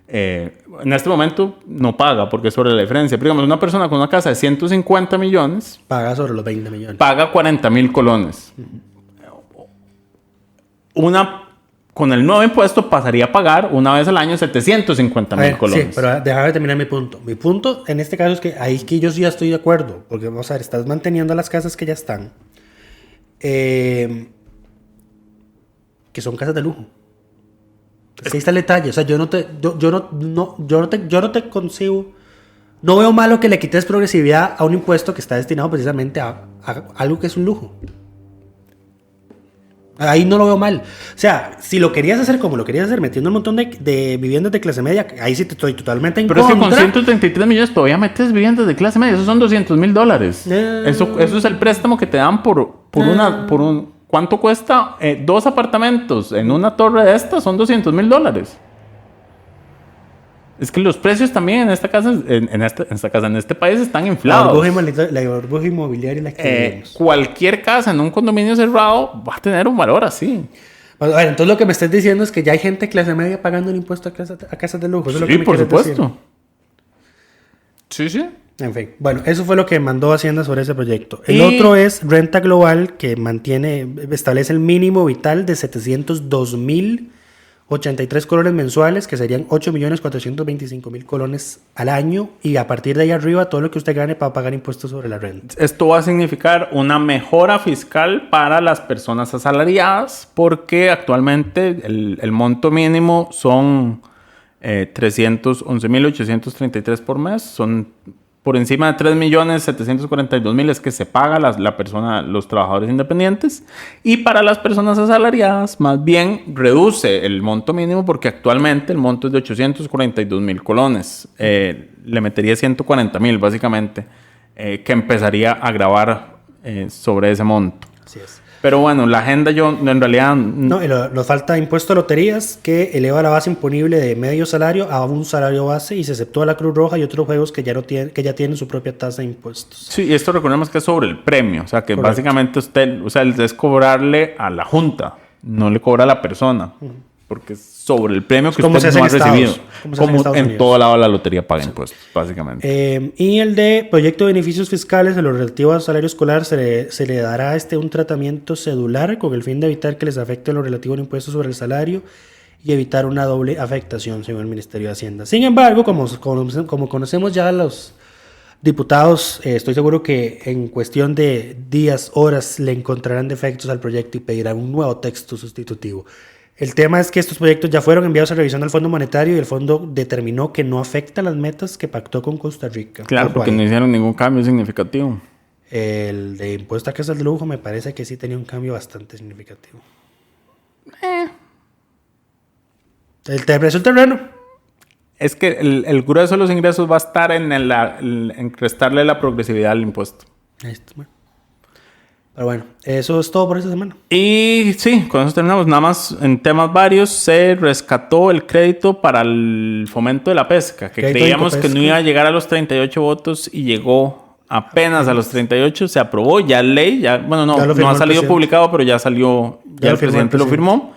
Speaker 7: en este momento no paga porque es sobre la diferencia. Pero digamos, una persona con una casa de 150 millones...
Speaker 6: paga sobre los 20 millones.
Speaker 7: Paga 40,000 colones. Con el nuevo impuesto pasaría a pagar una vez al año 750,000 colones.
Speaker 6: Sí, pero déjame terminar mi punto. Mi punto en este caso es que ahí que yo sí ya estoy de acuerdo. Porque vamos a ver, estás manteniendo las casas que ya están. Que son casas de lujo. Es que ahí está el detalle. O sea, yo no te concibo. No veo malo que le quites progresividad a un impuesto que está destinado precisamente a algo que es un lujo. Ahí no lo veo mal. O sea, si lo querías hacer como lo querías hacer, metiendo un montón de viviendas de clase media, ahí sí te estoy totalmente en contra.
Speaker 7: Pero es que con 133 millones todavía metes viviendas de clase media. Esos son $200,000. Eso es el préstamo que te dan ¿cuánto cuesta? 2 apartamentos en una torre de estas son $200,000. Es que los precios también en esta casa, en este país están inflados.
Speaker 6: La burbuja inmobiliaria la que
Speaker 7: cualquier casa en un condominio cerrado va a tener un valor así.
Speaker 6: A ver, entonces lo que me estás diciendo es que ya hay gente de clase media pagando el impuesto a casas de lujo. Eso
Speaker 7: sí,
Speaker 6: es lo que
Speaker 7: por supuesto. Decir.
Speaker 6: Sí. En fin, bueno, eso fue lo que mandó Hacienda sobre ese proyecto. El otro es Renta Global, que establece el mínimo vital de 702,083 colones mensuales, que serían 8,425,000 colones al año, y a partir de ahí arriba todo lo que usted gane para pagar impuestos sobre la renta.
Speaker 7: Esto va a significar una mejora fiscal para las personas asalariadas, porque actualmente el monto mínimo son 311,833 por mes, son por encima de 3,742,000 es que se paga los trabajadores independientes, y para las personas asalariadas más bien reduce el monto mínimo porque actualmente el monto es de 842,000 colones. Le metería 140,000 básicamente, que empezaría a gravar sobre ese monto.
Speaker 6: Así es.
Speaker 7: Pero bueno, la agenda en realidad...
Speaker 6: No, nos falta impuesto a loterías, que eleva la base imponible de medio salario a un salario base, y se exceptúa la Cruz Roja y otros juegos que ya tienen su propia tasa de impuestos.
Speaker 7: Sí, y esto recordemos que es sobre el premio. O sea, que correcto. Básicamente es cobrarle a la junta, no le cobra a la persona. Porque es sobre el premio que usted no ha recibido. Como en todo lado la lotería paga impuestos, básicamente.
Speaker 6: Y el de proyecto de beneficios fiscales, en lo relativo al salario escolar, se le dará un tratamiento cedular con el fin de evitar que les afecte lo relativo al impuesto sobre el salario y evitar una doble afectación, según el Ministerio de Hacienda. Sin embargo, como conocemos ya a los diputados, estoy seguro que en cuestión de días, horas, le encontrarán defectos al proyecto y pedirán un nuevo texto sustitutivo. El tema es que estos proyectos ya fueron enviados a revisión al Fondo Monetario, y el Fondo determinó que no afecta las metas que pactó con Costa Rica.
Speaker 7: Claro, porque no hicieron ningún cambio significativo.
Speaker 6: El de impuesto a casas de lujo me parece que sí tenía un cambio bastante significativo. El precio del terreno.
Speaker 7: Es que el grueso de los ingresos va a estar en restarle la progresividad al impuesto.
Speaker 6: Ahí está, bueno. Pero bueno, eso es todo por esta semana.
Speaker 7: Y sí, con eso terminamos. Nada más en temas varios se rescató el crédito para el fomento de la pesca, que
Speaker 6: Crédito
Speaker 7: creíamos
Speaker 6: Incopesca.
Speaker 7: que no iba a llegar a los 38 votos y llegó apenas a los 38. Se aprobó, ya ley, ya, bueno, no
Speaker 6: Ya lo firmó
Speaker 7: ha
Speaker 6: el
Speaker 7: salido
Speaker 6: presidente.
Speaker 7: publicado, pero ya salió, ya el presidente lo firmó.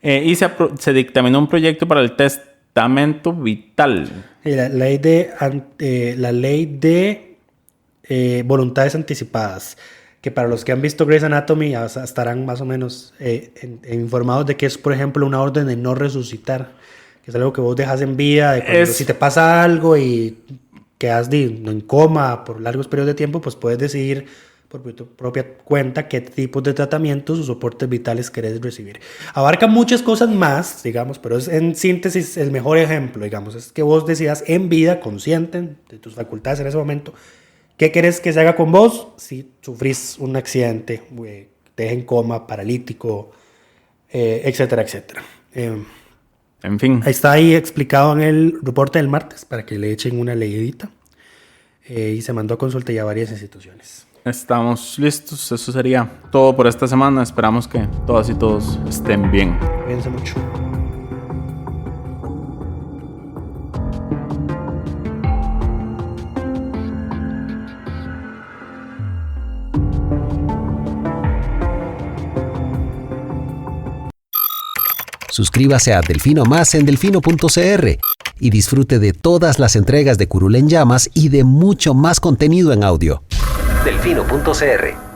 Speaker 7: Y se dictaminó un proyecto para el testamento vital.
Speaker 6: Y la ley de voluntades anticipadas, que para los que han visto Grey's Anatomy estarán más o menos informados de que es, por ejemplo, una orden de no resucitar, que es algo que vos dejas en vida, de cuando, si te pasa algo y quedas en coma por largos periodos de tiempo, pues puedes decidir por tu propia cuenta qué tipos de tratamientos o soportes vitales querés recibir. Abarca muchas cosas más, digamos, pero es en síntesis el mejor ejemplo, digamos, es que vos decidas en vida, consciente de tus facultades en ese momento, qué querés que se haga con vos si sufrís un accidente, te deja en coma, paralítico, etcétera, etcétera.
Speaker 7: En fin.
Speaker 6: Está ahí explicado en el reporte del martes para que le echen una leidita. Y se mandó a consulta ya a varias instituciones.
Speaker 7: Estamos listos. Eso sería todo por esta semana. Esperamos que todas y todos estén bien.
Speaker 6: Cuídense mucho.
Speaker 1: Suscríbase a Delfino Más en delfino.cr y disfrute de todas las entregas de Curul en Llamas y de mucho más contenido en audio. Delfino.cr